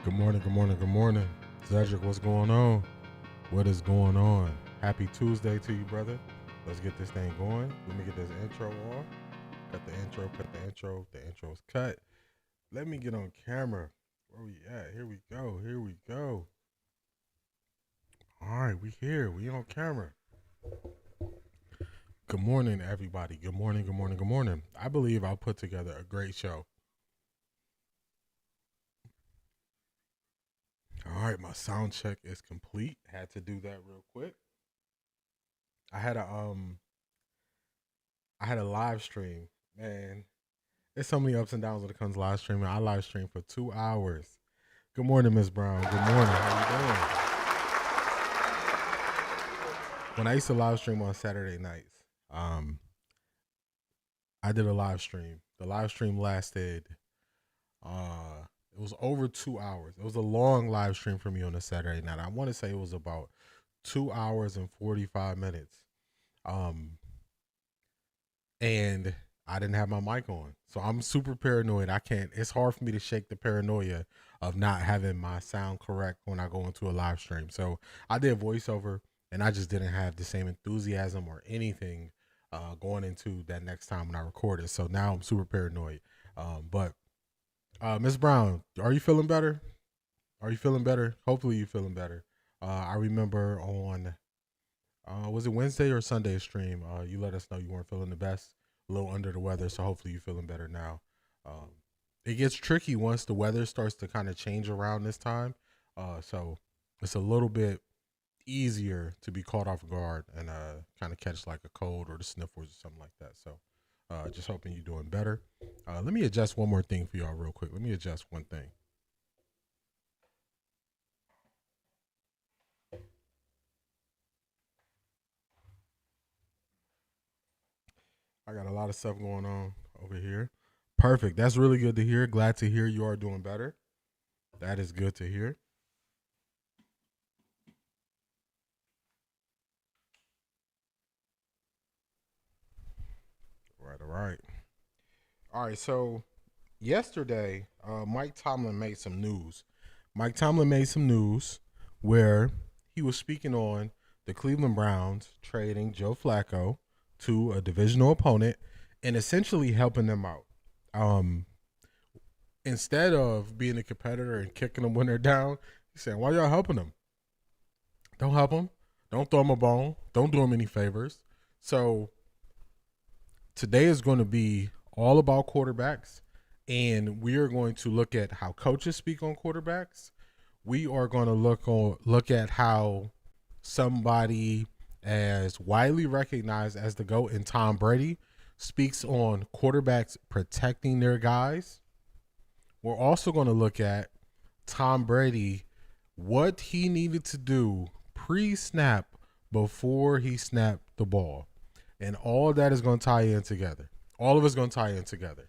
Good morning, good morning, good morning. Cedric, what's going on? What is going on? Happy Tuesday to you, brother. Let's get this thing going. Let me get this intro on. Cut the intro, cut the intro. The intro's cut. Let me get on camera. Where we at? Here we go. Here we go. All right, we here. We on camera. Good morning, everybody. Good morning, good morning, good morning. I believe I'll put together a great show. All right, my sound check is complete. Had to do that real quick. I had a live stream. Man, there's so many ups and downs when it comes to live streaming. I live streamed for 2 hours. Good morning, Miss Brown. Good morning. How you doing? When I used to live stream on Saturday nights, I did a live stream. The live stream lasted it was over 2 hours. It was a long live stream for me on a Saturday night. I want to say it was about 2 hours and 45 minutes. And I didn't have my mic on. So I'm super paranoid. It's hard for me to shake the paranoia of not having my sound correct when I go into a live stream. So I did voiceover and I just didn't have the same enthusiasm or anything going into that next time when I recorded. So now I'm super paranoid. But Ms. Brown, are you feeling better? Are you feeling better? Hopefully you're feeling better. I remember on was it Wednesday or Sunday stream? You let us know you weren't feeling the best, a little under the weather. So hopefully you're feeling better now. It gets tricky once the weather starts to kind of change around this time. So it's a little bit easier to be caught off guard and kind of catch like a cold or the sniffles or something like that. So just hoping you're doing better. Let me adjust one more thing for y'all real quick. Let me adjust one thing. I got a lot of stuff going on over here. Perfect. That's really good to hear. Glad to hear you are doing better. That is good to hear. All right. All right. So yesterday, Mike Tomlin made some news. Mike Tomlin made some news where he was speaking on the Cleveland Browns trading Joe Flacco to a divisional opponent and essentially helping them out. Instead of being a competitor and kicking them when they're down, he's saying, why y'all helping them? Don't help them. Don't throw them a bone. Don't do them any favors. So today is going to be all about quarterbacks, and we are going to look at how coaches speak on quarterbacks. We are going to look at how somebody as widely recognized as the GOAT in Tom Brady speaks on quarterbacks protecting their guys. We're also going to look at Tom Brady, what he needed to do pre-snap before he snapped the ball. And all that is going to tie in together. All of it's going to tie in together.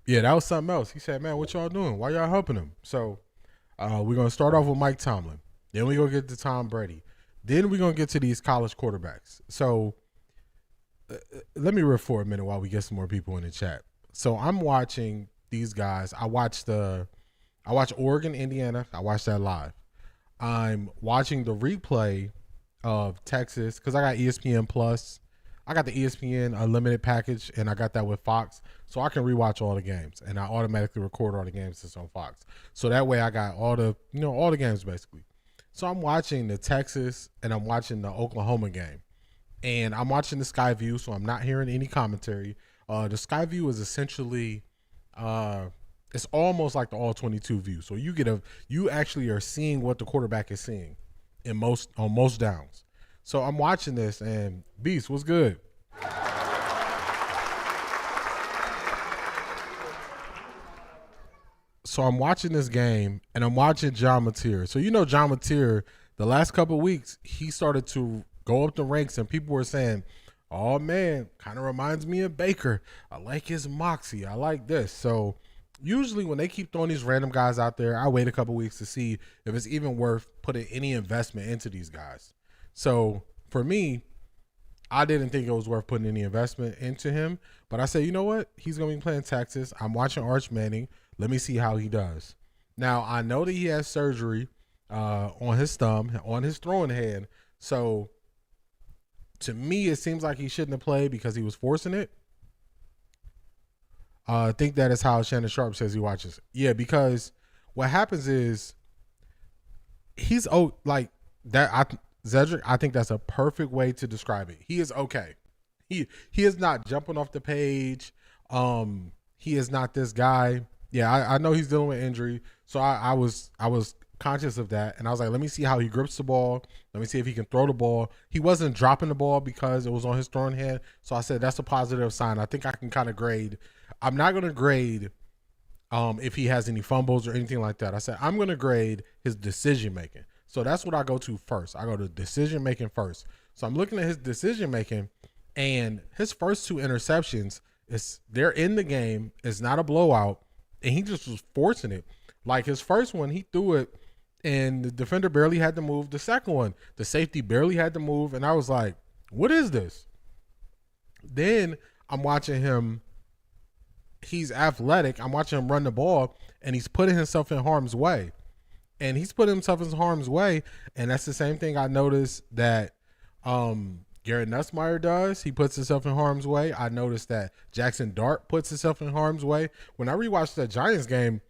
Yeah, that was something else. He said, man, what y'all doing? Why y'all helping him? So we're going to start off with Mike Tomlin. Then we're going to get to Tom Brady. Then we're going to get to these college quarterbacks. So let me riff for a minute while we get some more people in the chat. So I'm watching these guys. I watch Oregon, Indiana. I watched that live. I'm watching the replay of Texas because I got ESPN Plus. I got the ESPN Unlimited package, and I got that with Fox, so I can rewatch all the games, and I automatically record all the games that's on Fox. So that way I got all the games basically. So I'm watching the Texas, and I'm watching the Oklahoma game, and I'm watching the Sky View, so I'm not hearing any commentary. The Sky View is essentially, it's almost like the All 22 view. So you actually are seeing what the quarterback is seeing on most downs. So I'm watching this, and Beast, what's good? So I'm watching this game, and I'm watching John Mateer. So John Mateer, the last couple of weeks, he started to go up the ranks, and people were saying, oh, man, kind of reminds me of Baker. I like his moxie. I like this. So usually when they keep throwing these random guys out there, I wait a couple weeks to see if it's even worth putting any investment into these guys. So for me, I didn't think it was worth putting any investment into him. But I said, you know what? He's going to be playing Texas. I'm watching Arch Manning. Let me see how he does. Now, I know that he has surgery on his thumb, on his throwing hand. So, to me, it seems like he shouldn't have played because he was forcing it. I think that is how Shannon Sharp says he watches. Yeah, because what happens is he's like that. Zedric, I think that's a perfect way to describe it. He is okay. He is not jumping off the page. He is not this guy. Yeah, I know he's dealing with injury, so I was conscious of that, and I was like, let me see how he grips the ball. Let me see if he can throw the ball. He wasn't dropping the ball because it was on his throwing hand, so I said that's a positive sign. I think I can kind of grade. I'm not going to grade if he has any fumbles or anything like that. I said I'm going to grade his decision making. So that's what I go to first. I go to decision making first. So I'm looking at his decision making, and his first 2 interceptions they're in the game. It's not a blowout, and he just was forcing it. Like his first one, he threw it, and the defender barely had to move. The second one, the safety barely had to move, and I was like, "What is this?" Then I'm watching him. He's athletic. I'm watching him run the ball, and he's putting himself in harm's way. And he's putting himself in harm's way, and that's the same thing I noticed that Garrett Nussmeier does. He puts himself in harm's way. I noticed that Jaxson Dart puts himself in harm's way. When I rewatched that Giants game,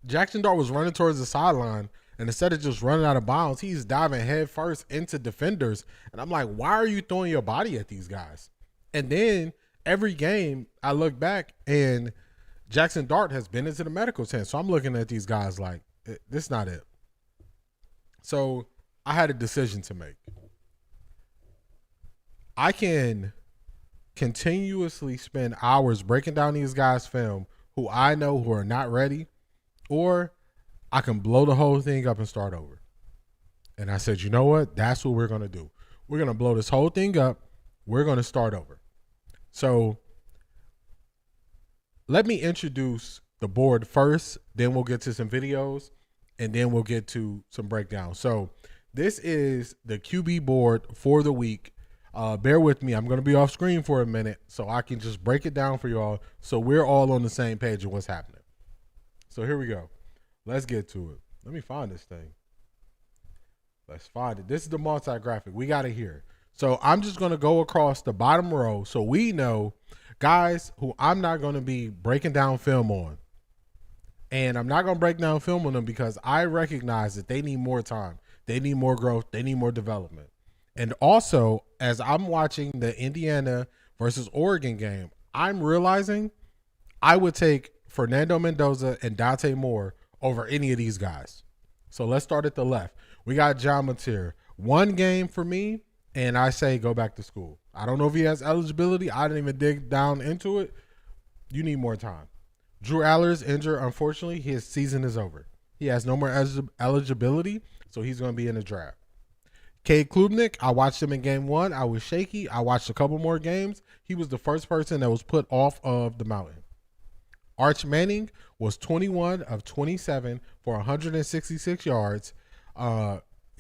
Jaxson Dart was running towards the sideline, and instead of just running out of bounds, he's diving head first into defenders. And I'm like, why are you throwing your body at these guys? And then every game, I look back, and Jaxson Dart has been into the medical tent. So I'm looking at these guys like, this is not it. So I had a decision to make. I can continuously spend hours breaking down these guys' film who I know who are not ready, or I can blow the whole thing up and start over. And I said, you know what? That's what we're going to do. We're going to blow this whole thing up. We're going to start over. So let me introduce the board first, then we'll get to some videos, and then we'll get to some breakdowns. So this is the QB board for the week. Bear with me. I'm going to be off screen for a minute so I can just break it down for y'all so we're all on the same page of what's happening. So here we go. Let's get to it. Let me find this thing. Let's find it. This is the multi-graphic. We got it here. So I'm just going to go across the bottom row so we know guys who I'm not going to be breaking down film on. And I'm not going to break down film on them because I recognize that they need more time. They need more growth. They need more development. And also, as I'm watching the Indiana versus Oregon game, I'm realizing I would take Fernando Mendoza and Dante Moore over any of these guys. So let's start at the left. We got John Mateer. 1 game for me, and I say go back to school. I don't know if he has eligibility. I didn't even dig down into it. You need more time. Drew Allar's injured. Unfortunately, his season is over. He has no more eligibility, so he's going to be in the draft. Cade Klubnik, I watched him in game 1. I was shaky. I watched a couple more games. He was the first person that was put off of the mountain. Arch Manning was 21 of 27 for 166 yards.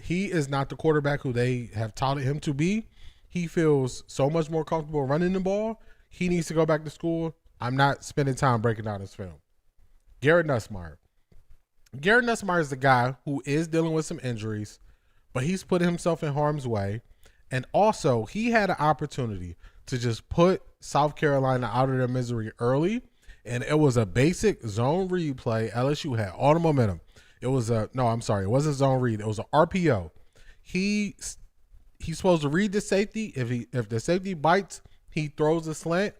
He is not the quarterback who they have touted him to be. He feels so much more comfortable running the ball. He needs to go back to school. I'm not spending time breaking down his film. Garrett Nussmeier. Garrett Nussmeier is the guy who is dealing with some injuries, but he's put himself in harm's way. And also, he had an opportunity to just put South Carolina out of their misery early, and it was a basic zone read play. LSU had all the momentum. It was it wasn't zone read. It was an RPO. He's supposed to read the safety. If the safety bites, he throws a slant.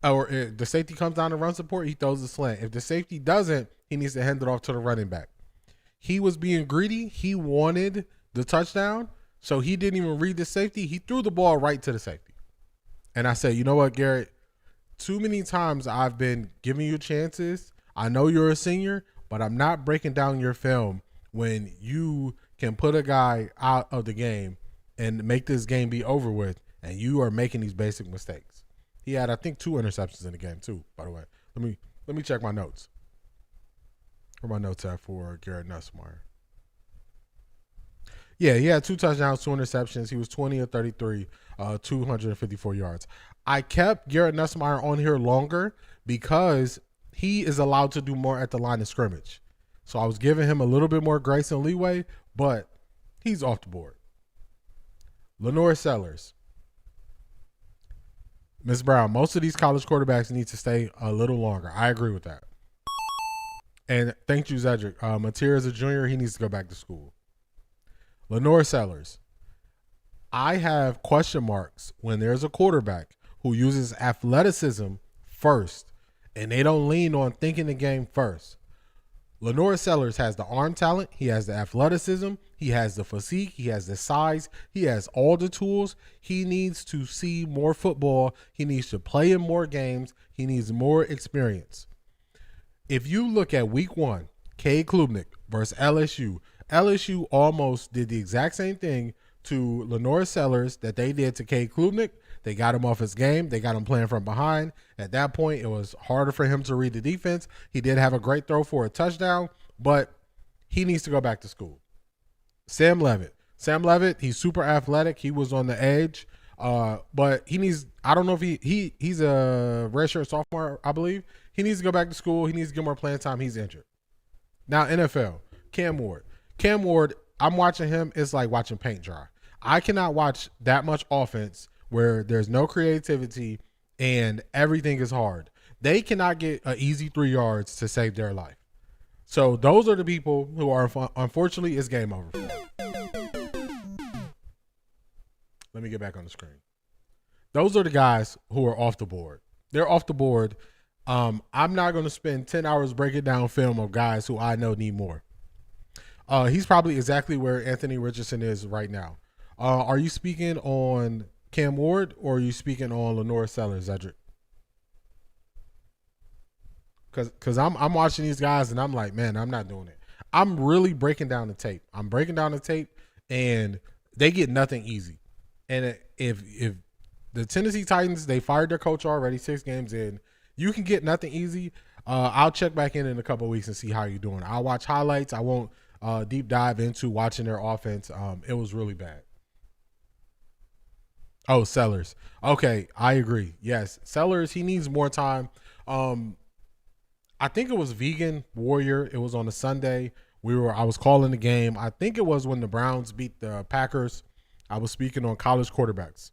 Or if the safety comes down to run support, he throws a slant. If the safety doesn't, he needs to hand it off to the running back. He was being greedy. He wanted the touchdown, so he didn't even read the safety. He threw the ball right to the safety. And I said, you know what, Garrett? Too many times I've been giving you chances. I know you're a senior, but I'm not breaking down your film when you can put a guy out of the game and make this game be over with, and you are making these basic mistakes. He had, I think, 2 interceptions in the game too, by the way. Let me check my notes. Where my notes at for Garrett Nussmeier? Yeah, he had 2 touchdowns, 2 interceptions. He was 20 of 33, 254 yards. I kept Garrett Nussmeier on here longer because he is allowed to do more at the line of scrimmage. So I was giving him a little bit more grace and leeway, but he's off the board. Lanoriss Sellers. Ms. Brown, most of these college quarterbacks need to stay a little longer. I agree with that. And thank you, Zedric. Mateer is a junior. He needs to go back to school. Lanoriss Sellers. I have question marks when there's a quarterback who uses athleticism first and they don't lean on thinking the game first. Lanoriss Sellers has the arm talent. He has the athleticism. He has the physique. He has the size. He has all the tools. He needs to see more football. He needs to play in more games. He needs more experience. If you look at week 1, Cade Klubnik versus LSU, LSU almost did the exact same thing to Lanoriss Sellers that they did to Cade Klubnik. They got him off his game. They got him playing from behind. At that point, it was harder for him to read the defense. He did have a great throw for a touchdown, but he needs to go back to school. Sam Leavitt. Sam Leavitt, he's super athletic. He was on the edge, but he needs – I don't know if he's a redshirt sophomore, I believe. He needs to go back to school. He needs to get more playing time. He's injured. Now, NFL, Cam Ward. Cam Ward, I'm watching him. It's like watching paint dry. I cannot watch that much offense where there's no creativity and everything is hard. They cannot get an easy 3 yards to save their life. So those are the people who are, unfortunately, it's game over. Let me get back on the screen. Those are the guys who are off the board. They're off the board. I'm not going to spend 10 hours breaking down film of guys who I know need more. He's probably exactly where Anthony Richardson is right now. Are you speaking on Cam Ward or are you speaking on Lanoriss Sellers, Zedric? Because I'm watching these guys and I'm like, man, I'm not doing it. I'm really breaking down the tape. I'm breaking down the tape and they get nothing easy. And if the Tennessee Titans, they fired their coach already 6 games in, you can get nothing easy. I'll check back in a couple of weeks and see how you're doing. I'll watch highlights. I won't deep dive into watching their offense. It was really bad. Oh, Sellers. Okay, I agree. Yes, Sellers, he needs more time. I think it was Vegan Warrior. It was on a Sunday. I was calling the game. I think it was when the Browns beat the Packers. I was speaking on college quarterbacks.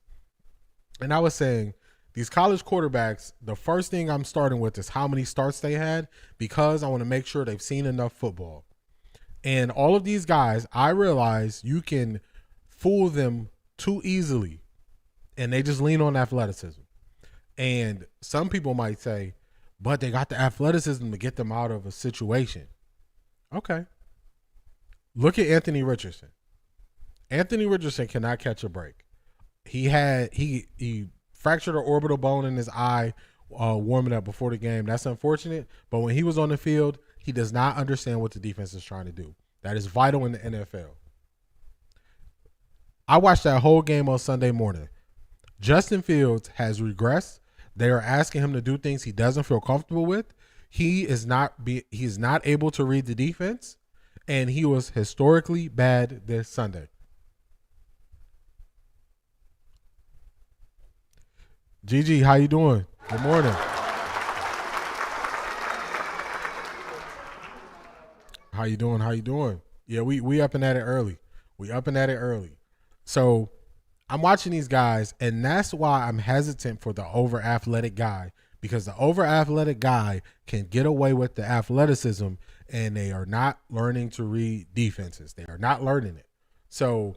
And I was saying, these college quarterbacks, the first thing I'm starting with is how many starts they had, because I want to make sure they've seen enough football. And all of these guys, I realize you can fool them too easily, and they just lean on athleticism. And some people might say, but they got the athleticism to get them out of a situation. Okay. Look at Anthony Richardson. Anthony Richardson cannot catch a break. He fractured an orbital bone in his eye warming up before the game. That's unfortunate. But when he was on the field, he does not understand what the defense is trying to do. That is vital in the NFL. I watched that whole game on Sunday morning. Justin Fields has regressed. They are asking him to do things he doesn't feel comfortable with. He's not able to read the defense, and he was historically bad this Sunday. Gigi, how you doing? Good morning. How you doing? How you doing? Yeah, we up and at it early. We up and at it early. So I'm watching these guys, and that's why I'm hesitant for the over-athletic guy, because the over-athletic guy can get away with the athleticism, and they are not learning to read defenses. They are not learning it. So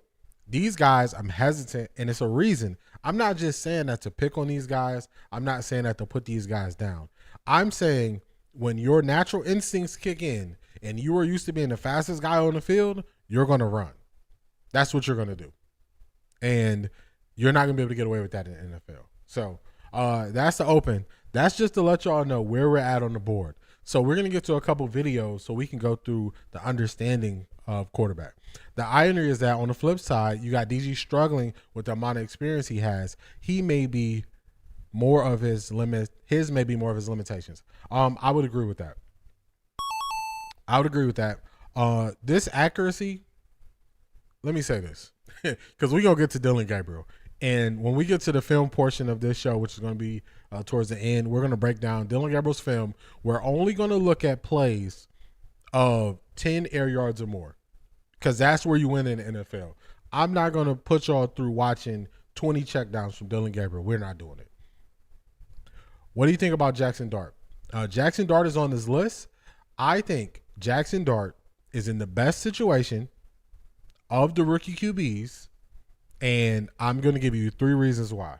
these guys, I'm hesitant, and it's a reason. I'm not just saying that to pick on these guys. I'm not saying that to put these guys down. I'm saying when your natural instincts kick in and you are used to being the fastest guy on the field, you're going to run. That's what you're going to do. And you're not going to be able to get away with that in the NFL. So that's the open. That's just to let y'all know where we're at on the board. So we're going to get to a couple videos so we can go through the understanding of quarterback. The irony is that on the flip side, you got DG struggling with the amount of experience he has. He may be more of his limit. His may be more of his limitations. I would agree with that. This accuracy, let me say this, because we're going to get to Dillon Gabriel. And when we get to the film portion of this show, which is going to be towards the end, we're going to break down Dillon Gabriel's film. We're only going to look at plays of 10 air yards or more, because that's where you win in the NFL. I'm not going to put y'all through watching 20 checkdowns from Dillon Gabriel. We're not doing it. What do you think about Jaxson Dart? Jaxson Dart is on this list. I think Jaxson Dart is in the best situation of the rookie QBs, and I'm going to give you 3 reasons why.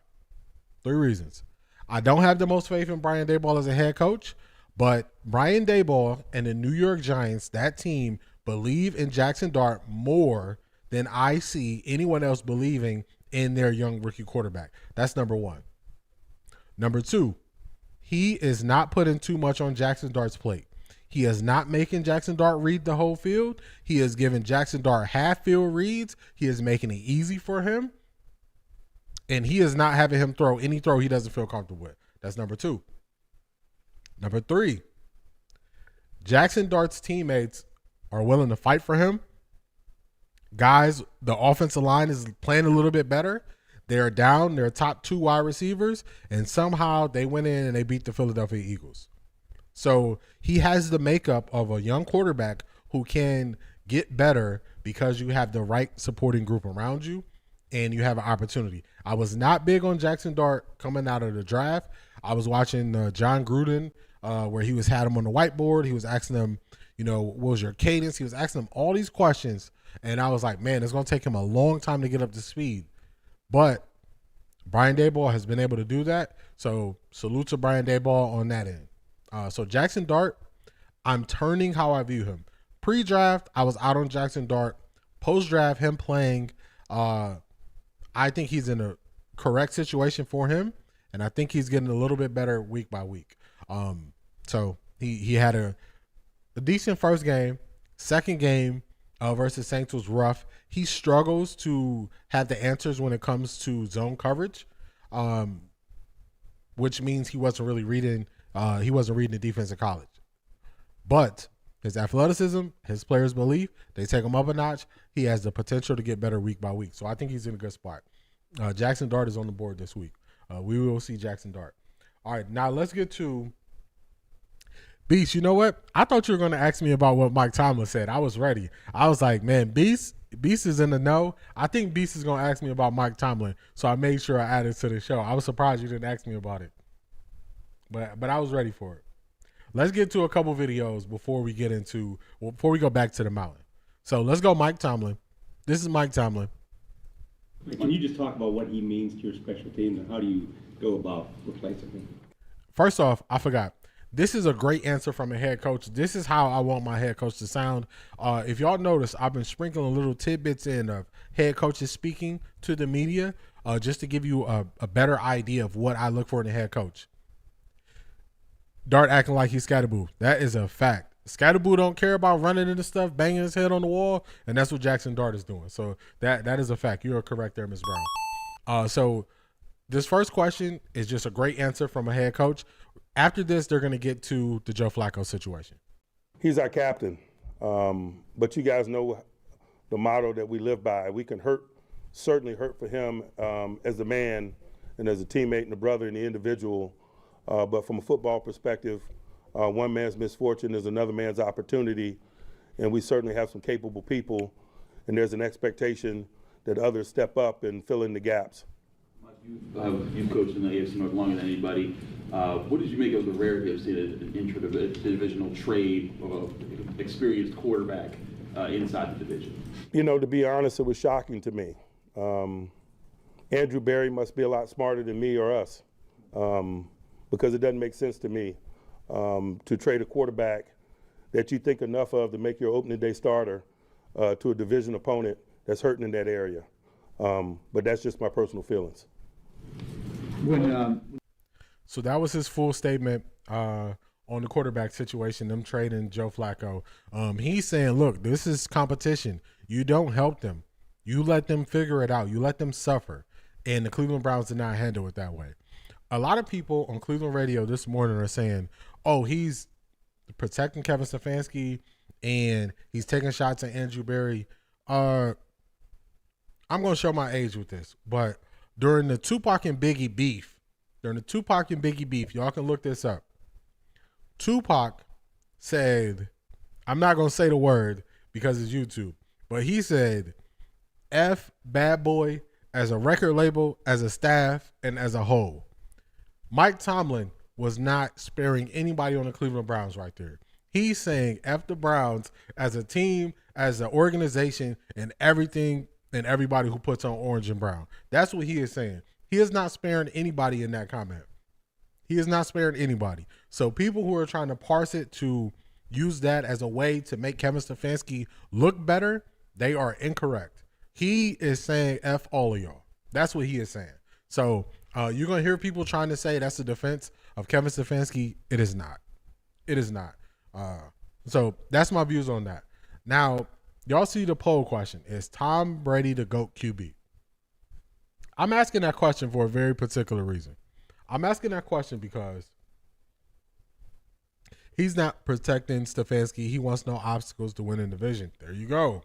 3 reasons. I don't have the most faith in Brian Daboll as a head coach, but Brian Daboll and the New York Giants, that team, believe in Jaxson Dart more than I see anyone else believing in their young rookie quarterback. That's number 1. Number 2, he is not putting too much on Jaxson Dart's plate. He is not making Jaxson Dart read the whole field. He is giving Jaxson Dart half field reads. He is making it easy for him. And he is not having him throw any throw he doesn't feel comfortable with. That's number 2. Number 3, Jaxson Dart's teammates are willing to fight for him. Guys, the offensive line is playing a little bit better. They're down their top 2 wide receivers, and somehow they went in and they beat the Philadelphia Eagles. So he has the makeup of a young quarterback who can get better because you have the right supporting group around you and you have an opportunity. I was not big on Jaxson Dart coming out of the draft. I was watching John Gruden where he had him on the whiteboard. He was asking them, what was your cadence? He was asking them all these questions. And I was like, man, it's going to take him a long time to get up to speed. But Brian Daboll has been able to do that. So salute to Brian Daboll on that end. So Jaxson Dart, I'm turning how I view him. Pre-draft, I was out on Jaxson Dart. Post-draft, him playing, I think he's in a correct situation for him, and I think he's getting a little bit better week by week. So he had a decent first game. Second game versus Saints was rough. He struggles to have the answers when it comes to zone coverage, which means he wasn't really reading. He wasn't reading the defense in college. But his athleticism, his players' belief, they take him up a notch. He has the potential to get better week by week. So I think he's in a good spot. Jaxson Dart is on the board this week. We will see Jaxson Dart. All right, now let's get to Beast. You know what? I thought you were going to ask me about what Mike Tomlin said. I was ready. I was like, man, Beast is in the know. I think Beast is going to ask me about Mike Tomlin. So I made sure I added to the show. I was surprised you didn't ask me about it. But I was ready for it. Let's get to a couple videos before we go back to the mountain. So let's go Mike Tomlin. This is Mike Tomlin. Can you just talk about what he means to your special teams and how do you go about replacing him? First off, I forgot. This is a great answer from a head coach. This is how I want my head coach to sound. If y'all notice, I've been sprinkling little tidbits in of head coaches speaking to the media just to give you a better idea of what I look for in a head coach. Dart acting like he's Scatterboo. That is a fact. Scatterboo don't care about running into stuff, banging his head on the wall, and that's what Jaxson Dart is doing. So that is a fact. You are correct there, Ms. Brown. So this first question is just a great answer from a head coach. After this, they're going to get to the Joe Flacco situation. He's our captain, but you guys know the motto that we live by. We can certainly hurt for him as a man and as a teammate and a brother and the individual. But from a football perspective, one man's misfortune is another man's opportunity, and we certainly have some capable people, and there's an expectation that others step up and fill in the gaps. You've coached in the AFC North longer than anybody. What did you make of the rarity of seeing an interdivisional trade of an experienced quarterback inside the division? To be honest, it was shocking to me. Andrew Berry must be a lot smarter than me or us. Because it doesn't make sense to me to trade a quarterback that you think enough of to make your opening day starter to a division opponent that's hurting in that area. But that's just my personal feelings. So that was his full statement on the quarterback situation, them trading Joe Flacco. He's saying, look, this is competition. You don't help them. You let them figure it out. You let them suffer. And the Cleveland Browns did not handle it that way. A lot of people on Cleveland radio this morning are saying, oh, he's protecting Kevin Stefanski and he's taking shots at Andrew Berry. I'm going to show my age with this, but during the Tupac and Biggie beef, y'all can look this up. Tupac said, I'm not going to say the word because it's YouTube, but he said, F Bad Boy as a record label, as a staff, and as a whole. Mike Tomlin was not sparing anybody on the Cleveland Browns right there. He's saying F the Browns as a team, as an organization, and everything and everybody who puts on orange and brown. That's what he is saying. He is not sparing anybody in that comment. He is not sparing anybody. So people who are trying to parse it to use that as a way to make Kevin Stefanski look better, they are incorrect. He is saying F all of y'all. That's what he is saying. So you're going to hear people trying to say that's the defense of Kevin Stefanski. It is not. It is not. So that's my views on that. Now, y'all see the poll question. Is Tom Brady the GOAT QB? I'm asking that question for a very particular reason. I'm asking that question because he's not protecting Stefanski. He wants no obstacles to win in the division. There you go.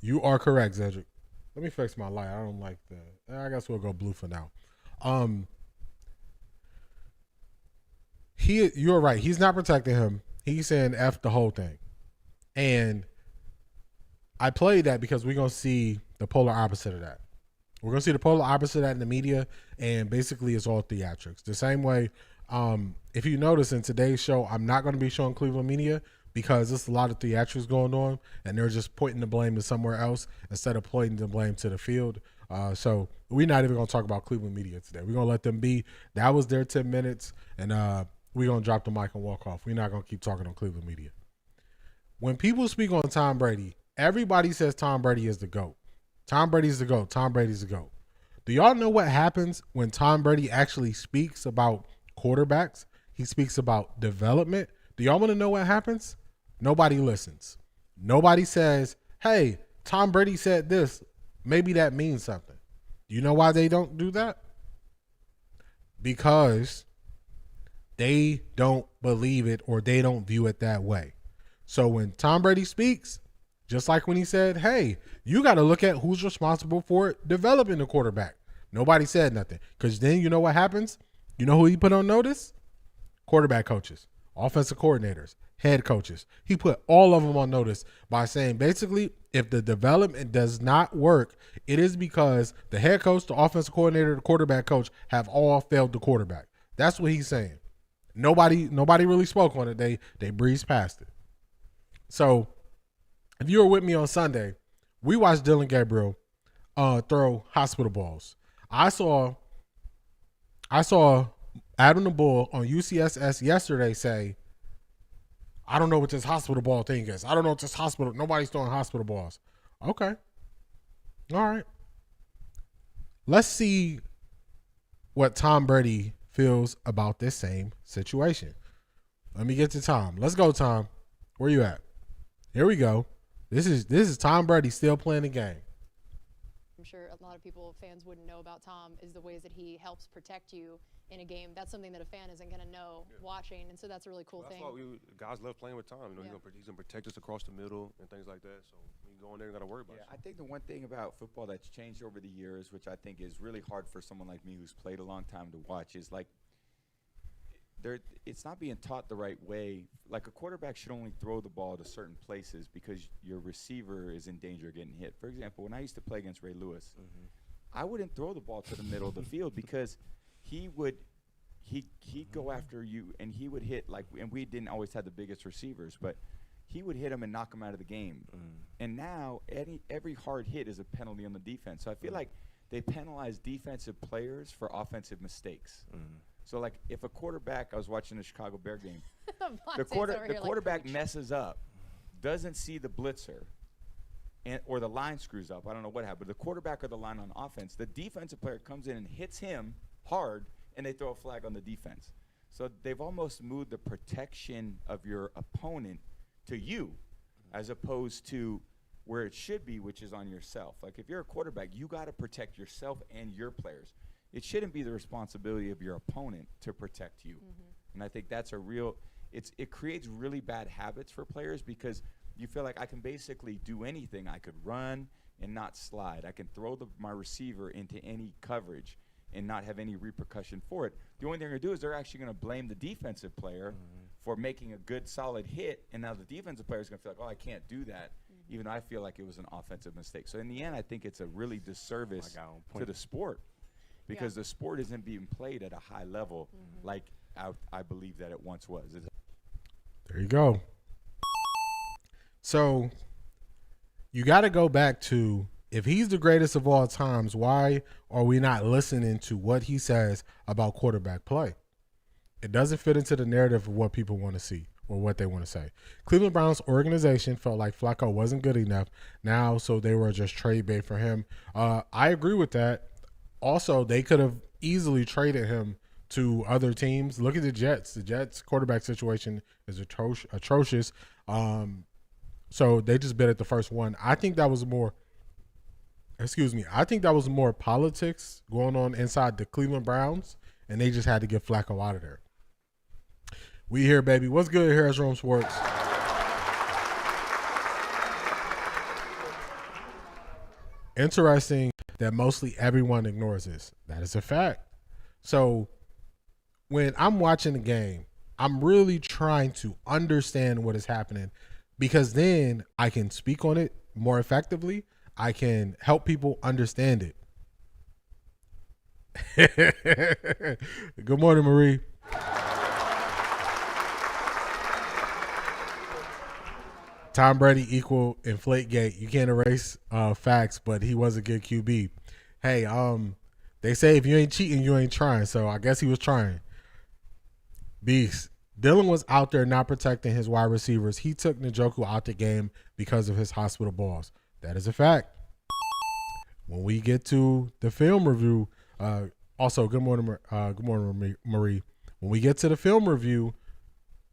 You are correct, Zedric. Let me fix my light. I don't like that. I guess we'll go blue for now. You're right. He's not protecting him. He's saying F the whole thing. And I played that because we're going to see the polar opposite of that. We're going to see the polar opposite of that in the media, and basically it's all theatrics. The same way, if you notice in today's show, I'm not going to be showing Cleveland media because there's a lot of theatrics going on, and they're just pointing the blame to somewhere else instead of pointing the blame to the field. So we're not even going to talk about Cleveland media today. We're going to let them be. That was their 10 minutes, and we're going to drop the mic and walk off. We're not going to keep talking on Cleveland media. When people speak on Tom Brady, everybody says Tom Brady is the GOAT. Tom Brady's the GOAT. Tom Brady's the GOAT. Do y'all know what happens when Tom Brady actually speaks about quarterbacks? He speaks about development. Do y'all want to know what happens? Nobody listens. Nobody says, hey, Tom Brady said this. Maybe that means something. Do you know why they don't do that? Because they don't believe it or they don't view it that way. So when Tom Brady speaks, just like when he said, hey, you got to look at who's responsible for developing the quarterback. Nobody said nothing. Because then you know what happens? You know who he put on notice? Quarterback coaches, offensive coordinators, head coaches. He put all of them on notice by saying basically if the development does not work, it is because the head coach, the offensive coordinator, the quarterback coach have all failed the quarterback. That's what he's saying. Nobody really spoke on it. They breezed past it. So if you were with me on Sunday, we watched Dillon Gabriel throw hospital balls. I saw Adam the Bull on UCSS yesterday say, I don't know what this hospital ball thing is. I don't know what this hospital. Nobody's throwing hospital balls. Okay. All right. Let's see what Tom Brady feels about this same situation. Let me get to Tom. Let's go, Tom. Where you at? Here we go. This is Tom Brady still playing the game. I'm sure a lot of people, fans wouldn't know about Tom, is the ways that he helps protect you in a game. That's something that a fan isn't going to know watching, and so that's a really cool thing. That's why guys love playing with Tom. You know, he's gonna protect us across the middle and things like that. So when you go in there, you got to worry about it. I think the one thing about football that's changed over the years, which I think is really hard for someone like me who's played a long time to watch, is like it's not being taught the right way. Like a quarterback should only throw the ball to certain places because your receiver is in danger of getting hit. For example, when I used to play against Ray Lewis, I wouldn't throw the ball to the middle of the field because he'd go after you and he would hit and we didn't always have the biggest receivers, but he would hit him and knock him out of the game. And now every hard hit is a penalty on the defense. So I feel like they penalize defensive players for offensive mistakes. So, like, if a quarterback, I was watching the Chicago Bear game, the quarterback messes up, doesn't see the blitzer, or the line screws up. I don't know what happened. But the quarterback or the line on offense, the defensive player comes in and hits him hard, and they throw a flag on the defense. So they've almost moved the protection of your opponent to you as opposed to where it should be, which is on yourself. Like, if you're a quarterback, you got to protect yourself and your players. It shouldn't be the responsibility of your opponent to protect you. And I think that's it creates really bad habits for players because you feel like I can basically do anything. I could run and not slide. I can throw my receiver into any coverage and not have any repercussion for it. The only thing they're going to do is they're actually going to blame the defensive player for making a good, solid hit, and now the defensive player is going to feel like, oh, I can't do that, even though I feel like it was an offensive mistake. So in the end, I think it's a really disservice to the sport because the sport isn't being played at a high level like I believe that it once was. There you go. So you got to go back to, if he's the greatest of all times, why are we not listening to what he says about quarterback play? It doesn't fit into the narrative of what people want to see or what they want to say. Cleveland Browns organization felt like Flacco wasn't good enough now, so they were just trade bait for him. I agree with that. Also, they could have easily traded him to other teams. Look at the Jets. The Jets quarterback situation is atrocious. So they just bid at the first one. I think that was more politics going on inside the Cleveland Browns, and they just had to get Flacco out of there. We here, baby. What's good here at Rome Sports? Interesting that mostly everyone ignores this. That is a fact. So when I'm watching the game, I'm really trying to understand what is happening, because then I can speak on it more effectively. I can help people understand it. Good morning, Marie. Tom Brady equal Inflategate. You can't erase facts, but he was a good QB. Hey, they say if you ain't cheating, you ain't trying. So I guess he was trying. Beast. Dillon was out there not protecting his wide receivers. He took Njoku out the game because of his hospital balls. That is a fact. When we get to the film review, also good morning, Marie. When we get to the film review,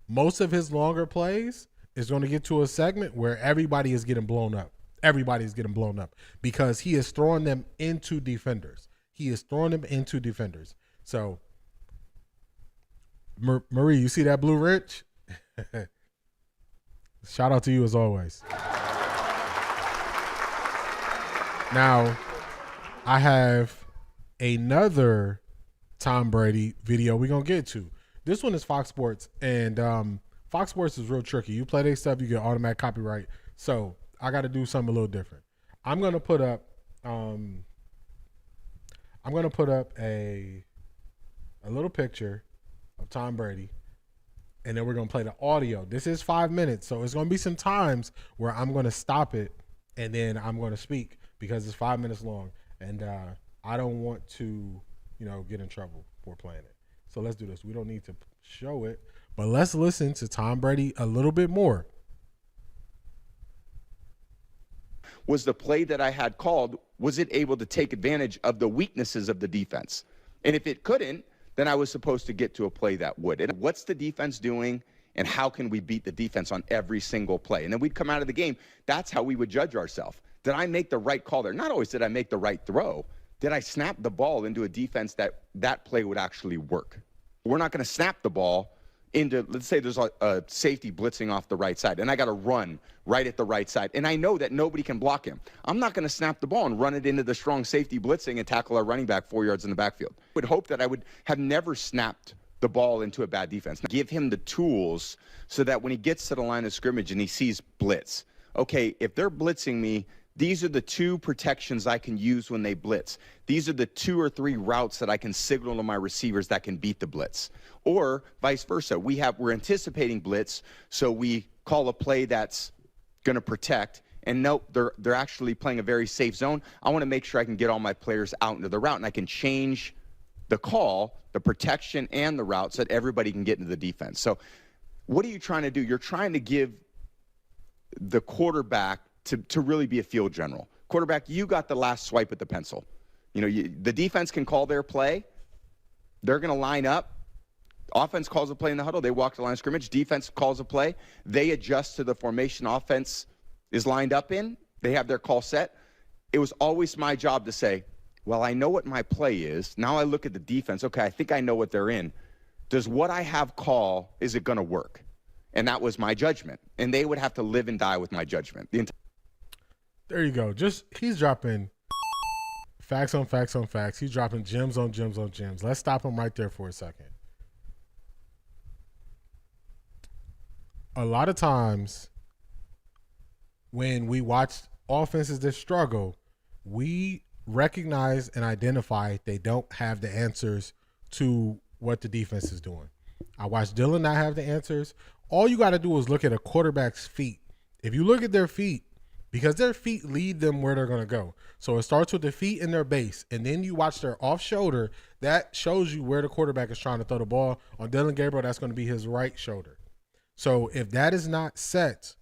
most of his longer plays is going to get to a segment where everybody is getting blown up. Everybody is getting blown up because he is throwing them into defenders. So, Marie, you see that blue wrench? Shout out to you as always. Now, I have another Tom Brady video we're going to get to. This one is Fox Sports, and Fox Sports is real tricky. You play their stuff, you get automatic copyright. So I got to do something a little different. I'm going to put up a little picture of Tom Brady, and then we're going to play the audio. This is 5 minutes, so it's going to be some times where I'm going to stop it, and then I'm going to speak because it's 5 minutes long, and I don't want to, get in trouble for playing it. So let's do this. We don't need to show it, but let's listen to Tom Brady a little bit more. Was the play that I had called, was it able to take advantage of the weaknesses of the defense? And if it couldn't, then I was supposed to get to a play that would. And what's the defense doing, and how can we beat the defense on every single play? And then we'd come out of the game. That's how we would judge ourselves. Did I make the right call there? Not always did I make the right throw. Did I snap the ball into a defense that play would actually work? We're not going to snap the ball into, let's say there's a safety blitzing off the right side, and I got to run right at the right side, and I know that nobody can block him. I'm not going to snap the ball and run it into the strong safety blitzing and tackle our running back 4 yards in the backfield. I would hope that I would have never snapped the ball into a bad defense. Give him the tools so that when he gets to the line of scrimmage and he sees blitz, okay, if they're blitzing me, these are the two protections I can use when they blitz. These are the 2 or 3 routes that I can signal to my receivers that can beat the blitz. Or vice versa. We're anticipating blitz, so we call a play that's going to protect. And nope, they're actually playing a very safe zone. I want to make sure I can get all my players out into the route, and I can change the call, the protection, and the route so that everybody can get into the defense. So what are you trying to do? You're trying to give the quarterback to really be a field general. Quarterback, you got the last swipe at the pencil. The defense can call their play. They're going to line up. Offense calls a play in the huddle. They walk to the line of scrimmage. Defense calls a play. They adjust to the formation offense is lined up in. They have their call set. It was always my job to say, well, I know what my play is. Now I look at the defense. Okay, I think I know what they're in. Does what I have call, is it going to work? And that was my judgment. And they would have to live and die with my judgment. There you go. He's dropping facts on facts on facts. He's dropping gems on gems on gems. Let's stop him right there for a second. a lot of times when we watch offenses that struggle, we recognize and identify they don't have the answers to what the defense is doing. I watched Dillon not have the answers. All you got to do is look at a quarterback's feet. If you look at their feet, because their feet lead them where they're going to go. So it starts with the feet and their base, and then you watch their off shoulder. That shows you where the quarterback is trying to throw the ball. On Dillon Gabriel, that's going to be his right shoulder. So if that is not set,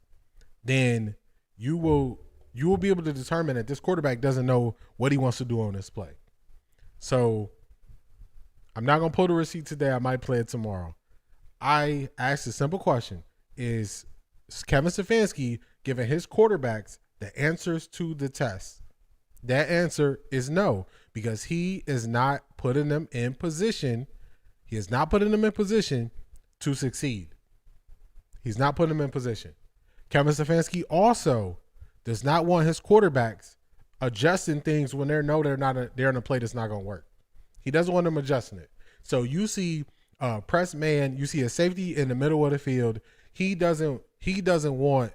then you will be able to determine that this quarterback doesn't know what he wants to do on this play. So I'm not going to pull the receipt today. I might play it tomorrow. I asked a simple question. Is Kevin Stefanski giving his quarterbacks the answers to the test? That answer is no, because he is not putting them in position. He is not putting them in position to succeed. He's not putting them in position. Kevin Stefanski also does not want his quarterbacks adjusting things when they're in a play that's not going to work. He doesn't want them adjusting it. So you see press man, you see a safety in the middle of the field. He doesn't want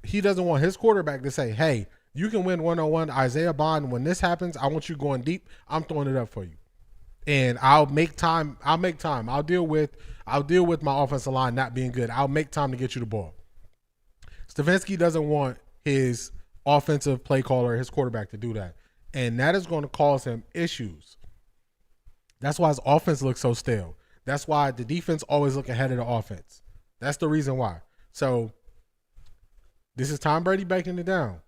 his quarterback to say, hey, you can win one-on-one, Isaiah Bond. When this happens, I want you going deep. I'm throwing it up for you. And I'll make time. I'll deal with my offensive line not being good. I'll make time to get you the ball. Stefanski doesn't want his offensive play caller, his quarterback, to do that. And that is going to cause him issues. That's why his offense looks so stale. That's why the defense always look ahead of the offense. That's the reason why. So this is Tom Brady breaking it down.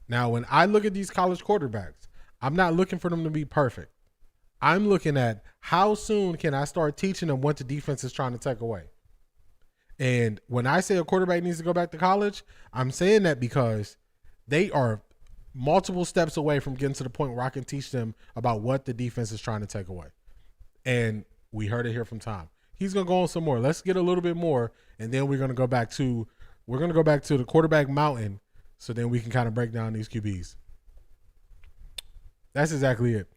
Now, when I look at these college quarterbacks, I'm not looking for them to be perfect. I'm looking at how soon can I start teaching them what the defense is trying to take away. And when I say a quarterback needs to go back to college, I'm saying that because they are multiple steps away from getting to the point where I can teach them about what the defense is trying to take away. And we heard it here from Tom. He's going to go on some more. Let's get a little bit more, and then we're going to go back to the quarterback mountain, so then we can kind of break down these QBs. That's exactly it.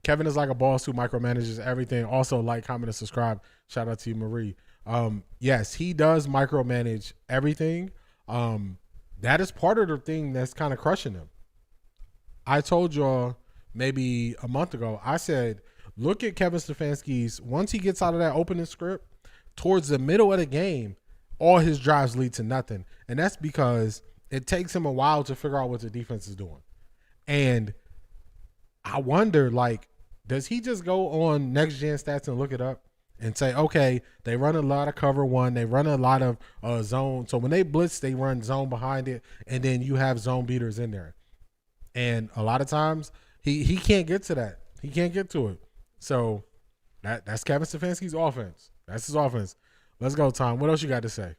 Kevin is like a boss who micromanages everything. Also, like, comment, and subscribe. Shout out to you, Marie. Yes, he does micromanage everything. That is part of the thing that's kind of crushing him. I told y'all maybe a month ago, I said, look at Kevin Stefanski's, once he gets out of that opening script, towards the middle of the game, all his drives lead to nothing. And that's because it takes him a while to figure out what the defense is doing. And I wonder, like, does he just go on Next Gen Stats and look it up and say, okay, they run a lot of cover one, they run a lot of zone. So when they blitz, they run zone behind it, and then you have zone beaters in there. And a lot of times he can't get to that. He can't get to it. So that's Kevin Stefanski's offense. That's his offense. Let's go, Tom. What else you got to say?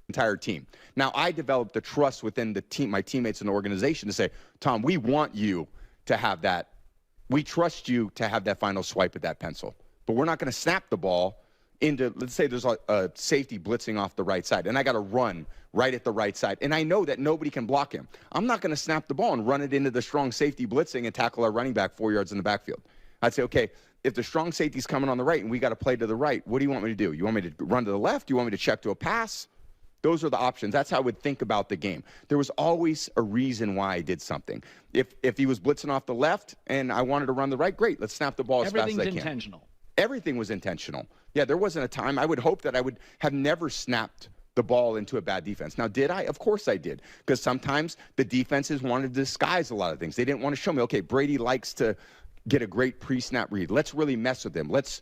Entire team. Now, I developed the trust within the team, my teammates in the organization, to say, Tom, we want you to have that. We trust you to have that final swipe at that pencil. But we're not going to snap the ball into, let's say there's a safety blitzing off the right side, and I got to run right at the right side. And I know that nobody can block him. I'm not going to snap the ball and run it into the strong safety blitzing and tackle our running back 4 yards in the backfield. I'd say, okay, if the strong safety's coming on the right and we got to play to the right, what do you want me to do? You want me to run to the left? Do you want me to check to a pass? Those are the options. That's how I would think about the game. There was always a reason why I did something. If he was blitzing off the left and I wanted to run the right, great. Let's snap the ball as fast as I can. Everything's intentional. Everything was intentional. Yeah, there wasn't a time. I would hope that I would have never snapped the ball into a bad defense. Now, did I? Of course I did. Because sometimes the defenses wanted to disguise a lot of things. They didn't want to show me, okay, Brady likes to get a great pre-snap read. Let's really mess with him. Let's,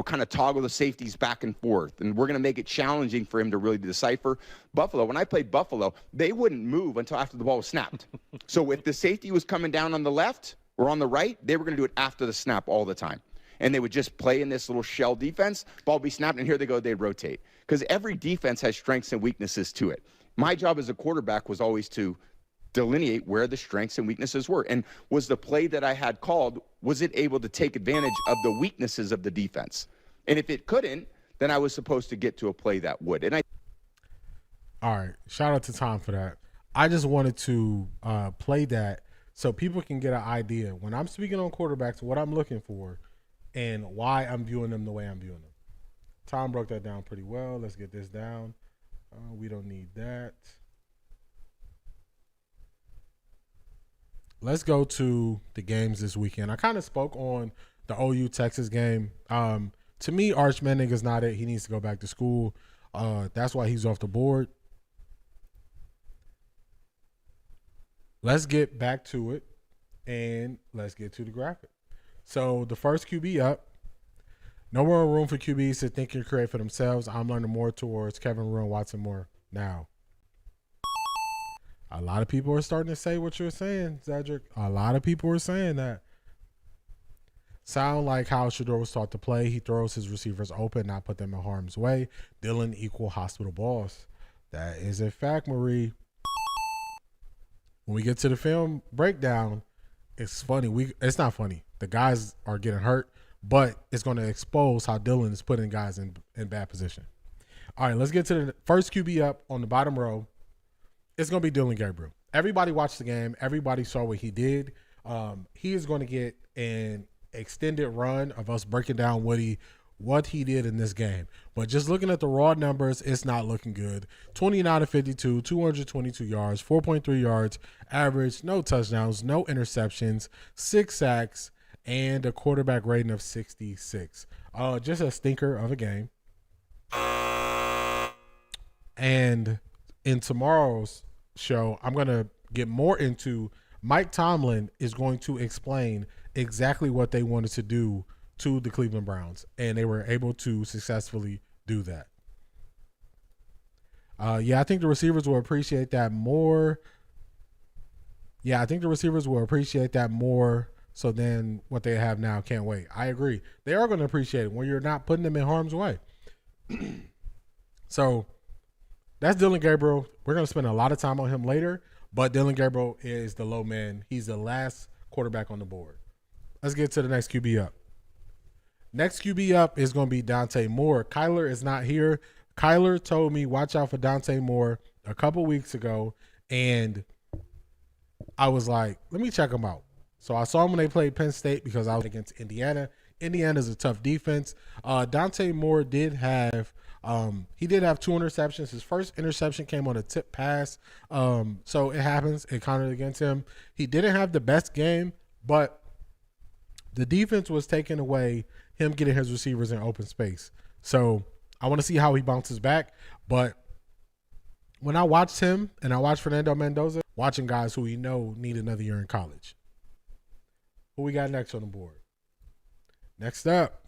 kind of toggle the safeties back and forth. And we're going to make it challenging for him to really decipher. Buffalo, when I played Buffalo, they wouldn't move until after the ball was snapped. So if the safety was coming down on the left or on the right, they were going to do it after the snap all the time. And they would just play in this little shell defense. Ball be snapped, and here they go, they'd rotate. Because every defense has strengths and weaknesses to it. My job as a quarterback was always to delineate where the strengths and weaknesses were. And was the play that I had called, was it able to take advantage of the weaknesses of the defense? And if it couldn't, then I was supposed to get to a play that would. And All right. Shout out to Tom for that. I just wanted to play that so people can get an idea. When I'm speaking on quarterbacks, what I'm looking for and why I'm viewing them the way I'm viewing them. Tom broke that down pretty well. Let's get this down. We don't need that. Let's go to the games this weekend. I kind of spoke on the OU Texas game. To me, Arch Manning is not it. He needs to go back to school. That's why he's off the board. Let's get back to it, and let's get to the graphic. So the first QB up. No more room for QBs to think and create for themselves. I'm learning more towards Kevin Rue and Watson Moore now. A lot of people are starting to say what you're saying, Cedric. A lot of people are saying that. Sound like how Shedeur was taught to play. He throws his receivers open, not put them in harm's way. Dillon equal hospital balls. That is a fact, Marie. When we get to the film breakdown, it's funny. It's not funny. The guys are getting hurt, but it's going to expose how Dillon is putting guys in bad position. All right, let's get to the first QB up on the bottom row. It's going to be Dillon Gabriel. Everybody watched the game. Everybody saw what he did. He is going to get an extended run of us breaking down what he did in this game. But just looking at the raw numbers, it's not looking good. 29 of 52, 222 yards, 4.3 yards average, no touchdowns, no interceptions, 6 sacks, and a quarterback rating of 66. Just a stinker of a game. And in tomorrow's show, I'm going to get more into Mike Tomlin is going to explain exactly what they wanted to do to the Cleveland Browns, and they were able to successfully do that. I think the receivers will appreciate that more. So then what they have now, can't wait. I agree. They are going to appreciate it when you're not putting them in harm's way. So that's Dillon Gabriel. We're going to spend a lot of time on him later, but Dillon Gabriel is the low man. He's the last quarterback on the board. Let's get to the next QB up. Next QB up is going to be Dante Moore. Kyler is not here. Kyler told me watch out for Dante Moore a couple weeks ago, and I was like, let me check him out. So I saw him when they played Penn State because I was against Indiana. Indiana's a tough defense. Dante Moore did have 2 interceptions. His first interception came on a tip pass. So it happens. It counted against him. He didn't have the best game, but the defense was taking away him getting his receivers in open space. So I want to see how he bounces back. But when I watched him and I watched Fernando Mendoza, watching guys who we know need another year in college. Who we got next on the board? Next up,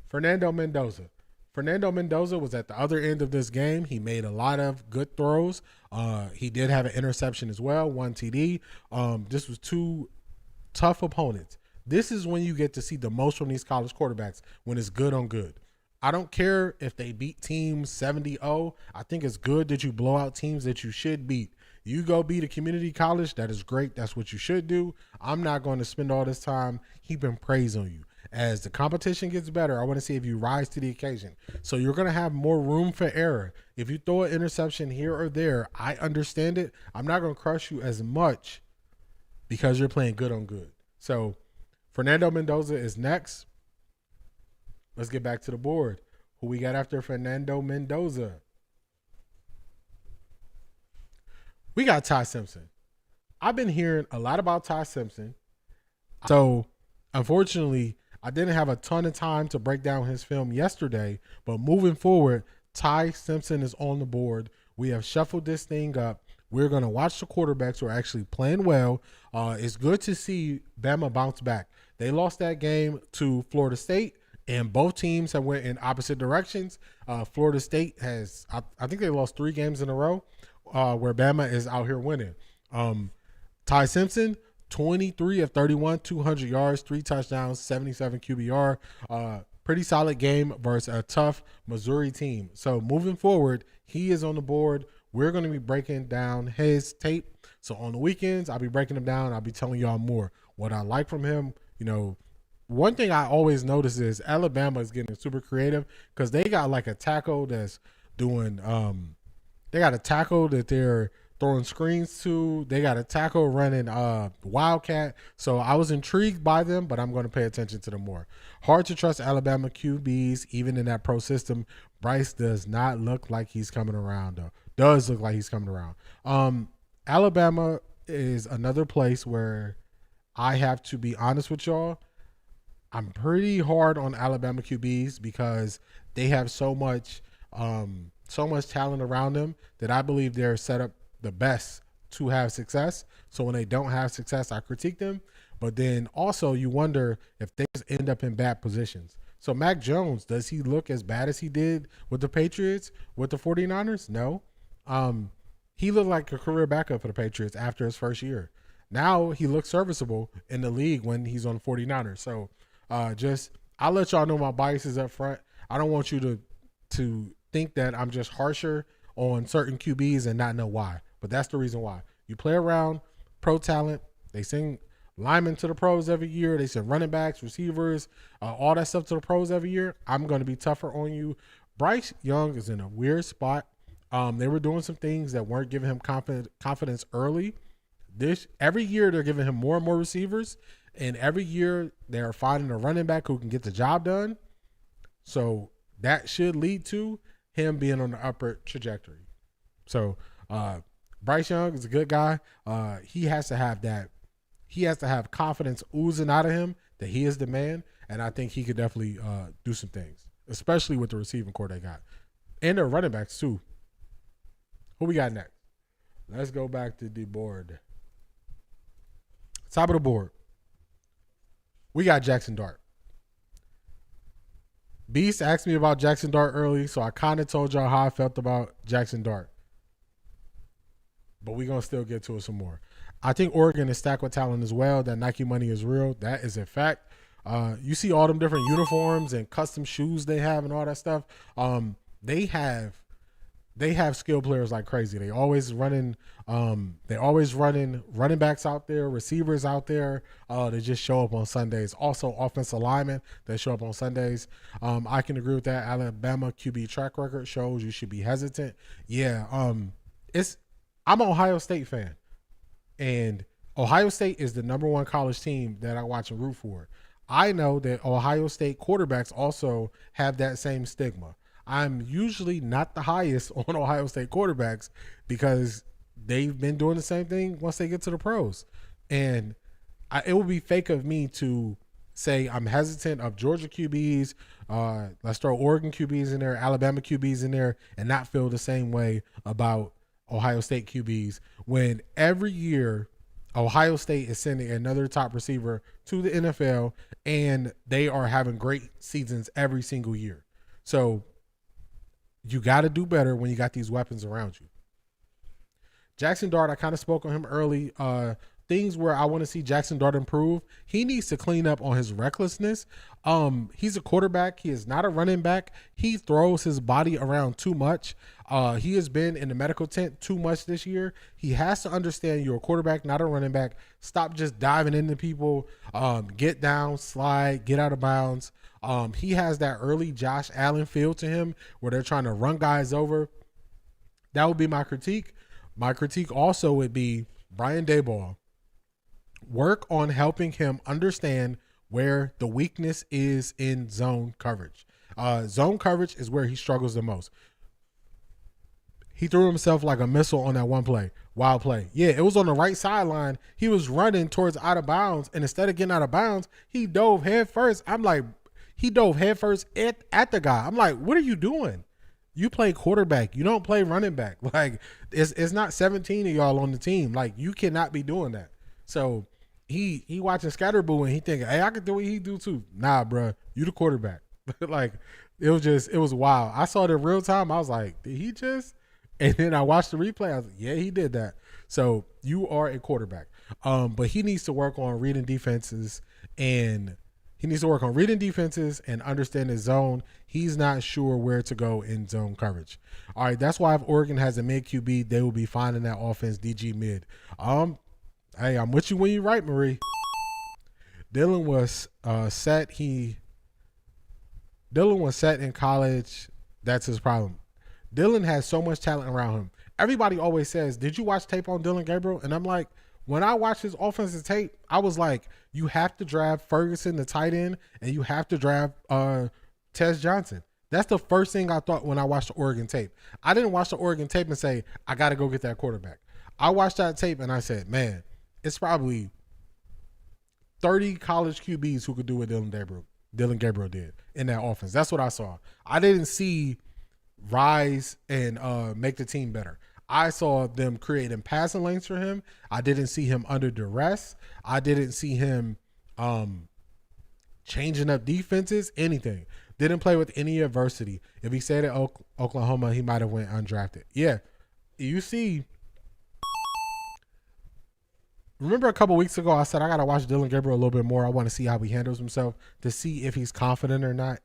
Fernando Mendoza. Fernando Mendoza was at the other end of this game. He made a lot of good throws. He did have an interception as well, 1 TD. This was 2 tough opponents. This is when you get to see the most from these college quarterbacks, when it's good on good. I don't care if they beat teams 70-0. I think it's good that you blow out teams that you should beat. You go beat a community college, that is great. That's what you should do. I'm not going to spend all this time heaping praise on you. As the competition gets better, I want to see if you rise to the occasion. So you're going to have more room for error. If you throw an interception here or there, I understand it. I'm not going to crush you as much because you're playing good on good. So Fernando Mendoza is next. Let's get back to the board. Who we got after Fernando Mendoza? We got Ty Simpson. I've been hearing a lot about Ty Simpson. So, unfortunately, I didn't have a ton of time to break down his film yesterday. But moving forward, Ty Simpson is on the board. We have shuffled this thing up. We're going to watch the quarterbacks who are actually playing well. It's good to see Bama bounce back. They lost that game to Florida State, and both teams have went in opposite directions. Florida State has, I think they lost 3 games in a row. Where Bama is out here winning. Ty Simpson, 23 of 31, 200 yards, 3 touchdowns, 77 QBR. Pretty solid game versus a tough Missouri team. So moving forward, he is on the board. We're going to be breaking down his tape. So on the weekends, I'll be breaking him down. I'll be telling y'all more what I like from him. You know, one thing I always notice is Alabama is getting super creative because they got like a tackle that's doing they got a tackle that they're throwing screens to. They got a tackle running Wildcat. So I was intrigued by them, but I'm going to pay attention to them more. Hard to trust Alabama QBs, even in that pro system. Bryce does not look like he's coming around, though. Does look like he's coming around. Alabama is another place where I have to be honest with y'all. I'm pretty hard on Alabama QBs because they have so much talent around them that I believe they're set up the best to have success. So when they don't have success, I critique them. But then also you wonder if things end up in bad positions. So Mac Jones, does he look as bad as he did with the Patriots, with the 49ers? No. He looked like a career backup for the Patriots after his first year. Now he looks serviceable in the league when he's on the 49ers. So I'll let y'all know my biases up front. I don't want you to think that I'm just harsher on certain QBs and not know why. But that's the reason why. You play around pro talent. They send linemen to the pros every year. They send running backs, receivers, all that stuff to the pros every year. I'm going to be tougher on you. Bryce Young is in a weird spot. They were doing some things that weren't giving him confidence early. Every year they're giving him more and more receivers, and every year they're finding a running back who can get the job done. So that should lead to him being on the upward trajectory. So Bryce Young is a good guy. He has to have that. He has to have confidence oozing out of him that he is the man, and I think he could definitely do some things, especially with the receiving core they got. And their running backs too. Who we got next? Let's go back to the board. Top of the board. We got Jaxson Dart. Beast asked me about Jaxson Dart early, so I kind of told y'all how I felt about Jaxson Dart. But we're going to still get to it some more. I think Oregon is stacked with talent as well. That Nike money is real. That is a fact. You see all them different uniforms and custom shoes they have and all that stuff. They have skill players like crazy. They always running running backs out there, receivers out there. They just show up on Sundays. Also offensive linemen that show up on Sundays. I can agree with that. Alabama QB track record shows you should be hesitant. Yeah. I'm an Ohio State fan, and Ohio State is the #1 college team that I watch and root for. I know that Ohio State quarterbacks also have that same stigma. I'm usually not the highest on Ohio State quarterbacks because they've been doing the same thing once they get to the pros. And it would be fake of me to say I'm hesitant of Georgia QBs. Let's throw Oregon QBs in there, Alabama QBs in there, and not feel the same way about Ohio State QBs when every year Ohio State is sending another top receiver to the NFL and they are having great seasons every single year. So you got to do better when you got these weapons around you. Jaxson Dart, I kind of spoke on him early. Things where I want to see Jaxson Dart improve. He needs to clean up on his recklessness. He's a quarterback. He is not a running back. He throws his body around too much. He has been in the medical tent too much this year. He has to understand you're a quarterback, not a running back. Stop just diving into people. Get down, slide, get out of bounds. He has that early Josh Allen feel to him where they're trying to run guys over. That would be my critique. My critique also would be Brian Daboll. Work on helping him understand where the weakness is in zone coverage. Zone coverage is where he struggles the most. He threw himself like a missile on that one play, wild play. Yeah, it was on the right sideline. He was running towards out of bounds, and instead of getting out of bounds, he dove head first. I'm like, he dove head first at the guy. I'm like, what are you doing? You play quarterback. You don't play running back. Like, it's not 17 of y'all on the team. Like, you cannot be doing that. So he watching Scatterboo and he thinking, hey, I can do what he do too. Nah, bro, you the quarterback. Like, it was wild. I saw it in real time. I was like, did he just? And then I watched the replay. I was like, yeah, he did that. So you are a quarterback. But he needs to work on reading defenses and understand his zone. He's not sure where to go in zone coverage. All right, that's why if Oregon has a mid QB, they will be finding that offense DG mid. Hey, I'm with you when you're right, Marie. Dillon was set. Dillon was set in college. That's his problem. Dillon has so much talent around him. everybody always says, did you watch tape on Dillon Gabriel? And I'm like, when I watched his offensive tape, I was like, you have to draft Ferguson, the tight end, and you have to draft Tez Johnson. That's the first thing I thought when I watched the Oregon tape. I didn't watch the Oregon tape and say, I got to go get that quarterback. I watched that tape and I said, man, it's probably 30 college QBs who could do what Dillon Gabriel did in that offense. That's what I saw. I didn't see rise and make the team better. I saw them creating passing lanes for him. I didn't see him under duress. I didn't see him changing up defenses, anything. Didn't play with any adversity. If he stayed at Oklahoma, he might have went undrafted. Yeah, you see. Remember a couple weeks ago, I said I got to watch Dillon Gabriel a little bit more. I want to see how he handles himself to see if he's confident or not.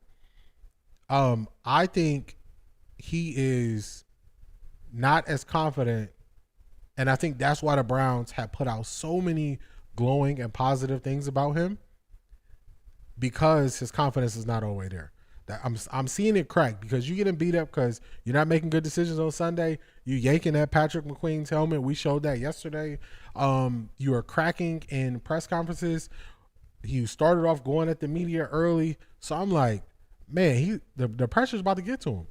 I think he is not as confident, and I think that's why the Browns have put out so many glowing and positive things about him, because his confidence is not all the way there. I'm seeing it crack because you getting beat up because you're not making good decisions on Sunday. You yanking at Patrick McQueen's helmet. We showed that yesterday. You are cracking in press conferences. You started off going at the media early. So I'm like, man, the pressure's about to get to him.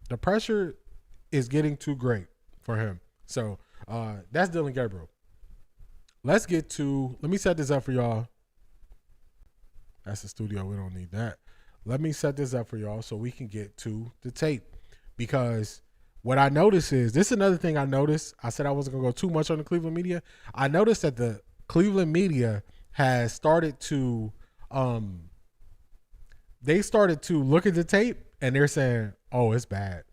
The pressure is getting too great for him. So that's Dillon Gabriel. Let me set this up for y'all. That's the studio. We don't need that. Let me set this up for y'all so we can get to the tape, because what I noticed is, this is another thing I noticed. I said I wasn't going to go too much on the Cleveland media. I noticed that the Cleveland media has started to they started to look at the tape and they're saying, oh, it's bad.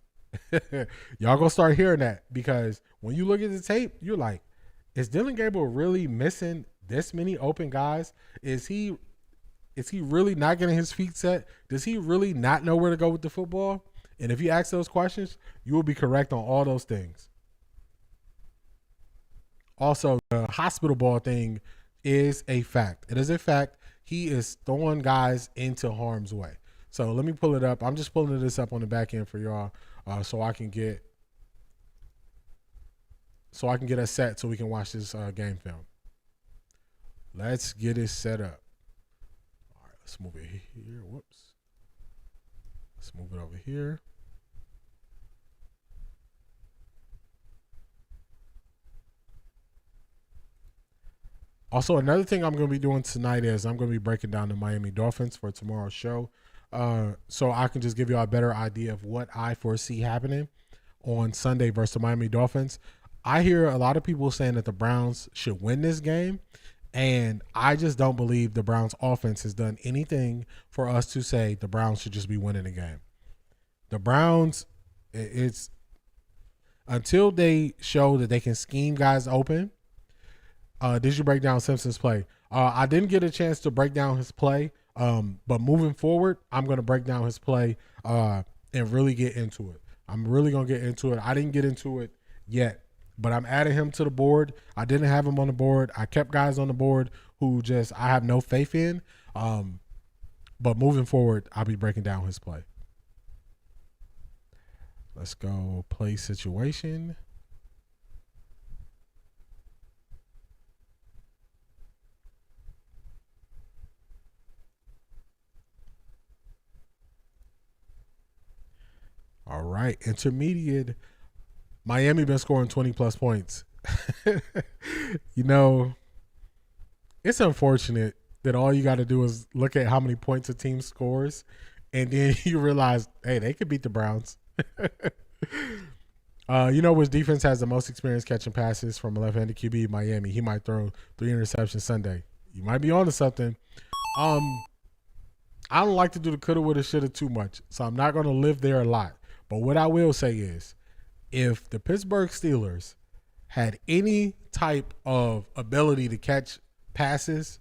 Y'all gonna start hearing that, because when you look at the tape, you're like, is Dillon Gabriel really missing this many open guys? Is he really not getting his feet set? Does he really not know where to go with the football? And if you ask those questions, you will be correct on all those things. Also, the hospital ball thing is a fact. It is a fact. He is throwing guys into harm's way. So let me pull it up. I'm just pulling this up on the back end for y'all, so I can get us set so we can watch this game film. Let's get it set up. All right, let's move it here. Whoops. Let's move it over here. Also, another thing I'm going to be doing tonight is I'm going to be breaking down the Miami Dolphins for tomorrow's show, so I can just give you a better idea of what I foresee happening on Sunday versus the Miami Dolphins. I hear a lot of people saying that the Browns should win this game, and I just don't believe the Browns offense has done anything for us to say the Browns should just be winning the game. The Browns, it's until they show that they can scheme guys open. Did you break down Simpson's play? I didn't get a chance to break down his play, but moving forward, I'm going to break down his play and really get into it. I'm really going to get into it. I didn't get into it yet, but I'm adding him to the board. I didn't have him on the board. I kept guys on the board who I have no faith in. But moving forward, I'll be breaking down his play. Let's go play situation. All right, intermediate. Miami been scoring 20-plus points. You know, it's unfortunate that all you got to do is look at how many points a team scores, and then you realize, hey, they could beat the Browns. You know which defense has the most experience catching passes from a left-handed QB? Miami. He might throw 3 interceptions Sunday. You might be on to something. I don't like to do the coulda, woulda, shoulda too much, so I'm not going to live there a lot. But what I will say is, if the Pittsburgh Steelers had any type of ability to catch passes,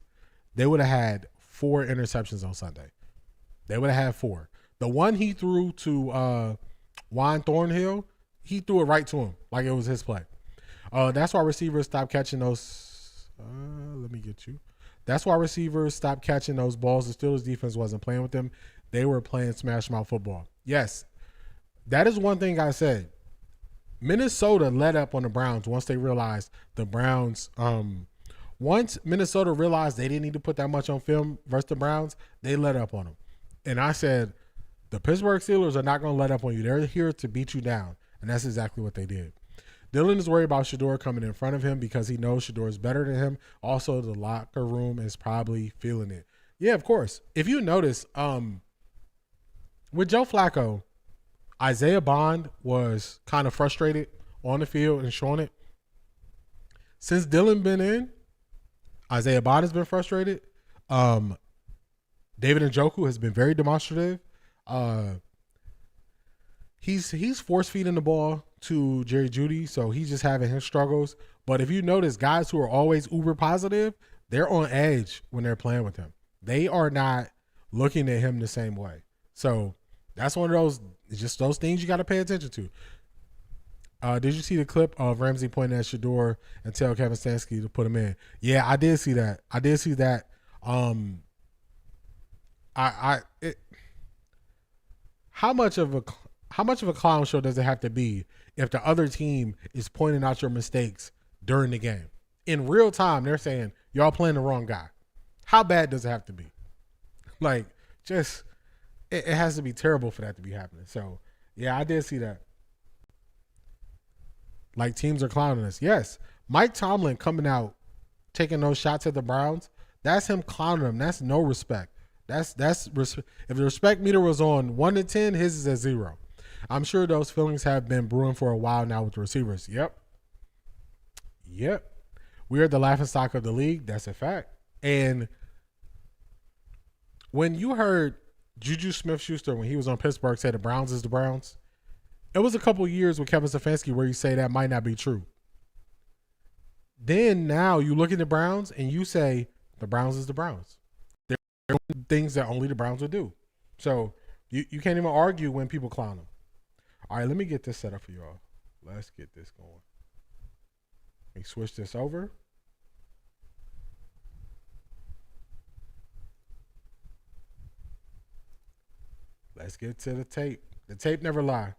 they would have had 4 interceptions on Sunday. They would have had 4. The one he threw to Juan Thornhill, he threw it right to him like it was his play. That's why receivers stopped catching those. That's why receivers stopped catching those balls. The Steelers defense wasn't playing with them. They were playing smash mouth football. Yes. That is one thing I said. Minnesota let up on the Browns once they realized the Browns. Once Minnesota realized they didn't need to put that much on film versus the Browns, they let up on them. And I said, the Pittsburgh Steelers are not going to let up on you. They're here to beat you down. And that's exactly what they did. Dillon is worried about Shedeur coming in front of him because he knows Shedeur is better than him. Also, the locker room is probably feeling it. Yeah, of course. If you notice, with Joe Flacco, Isaiah Bond was kind of frustrated on the field and showing it. Since Dillon been in, Isaiah Bond has been frustrated. David Njoku has been very demonstrative. He's force feeding the ball to Jerry Jeudy, so he's just having his struggles. But if you notice, guys who are always uber positive, they're on edge when they're playing with him. They are not looking at him the same way. So that's one of those, just those things you got to pay attention to. Did you see the clip of Ramsey pointing at Shedeur and tell Kevin Stefanski to put him in? Yeah, I did see that. How much of a clown show does it have to be if the other team is pointing out your mistakes during the game? In real time, they're saying, y'all playing the wrong guy. How bad does it have to be? Like, just, it has to be terrible for that to be happening. So, yeah, I did see that. Like, teams are clowning us. Yes, Mike Tomlin coming out, taking those shots at the Browns, that's him clowning them. That's no respect. That's if the respect meter was on 1 to 10, his is at 0. I'm sure those feelings have been brewing for a while now with the receivers. Yep. We are the laughingstock of the league. That's a fact. And when you heard Juju Smith-Schuster, when he was on Pittsburgh, say the Browns is the Browns, it was a couple of years with Kevin Stefanski where you say that might not be true. Then now you look at the Browns and you say the Browns is the Browns. They're doing things that only the Browns would do. So you can't even argue when people clown them. All right, let me get this set up for y'all. Let's get this going. Let me switch this over. Let's get to the tape. The tape never lies.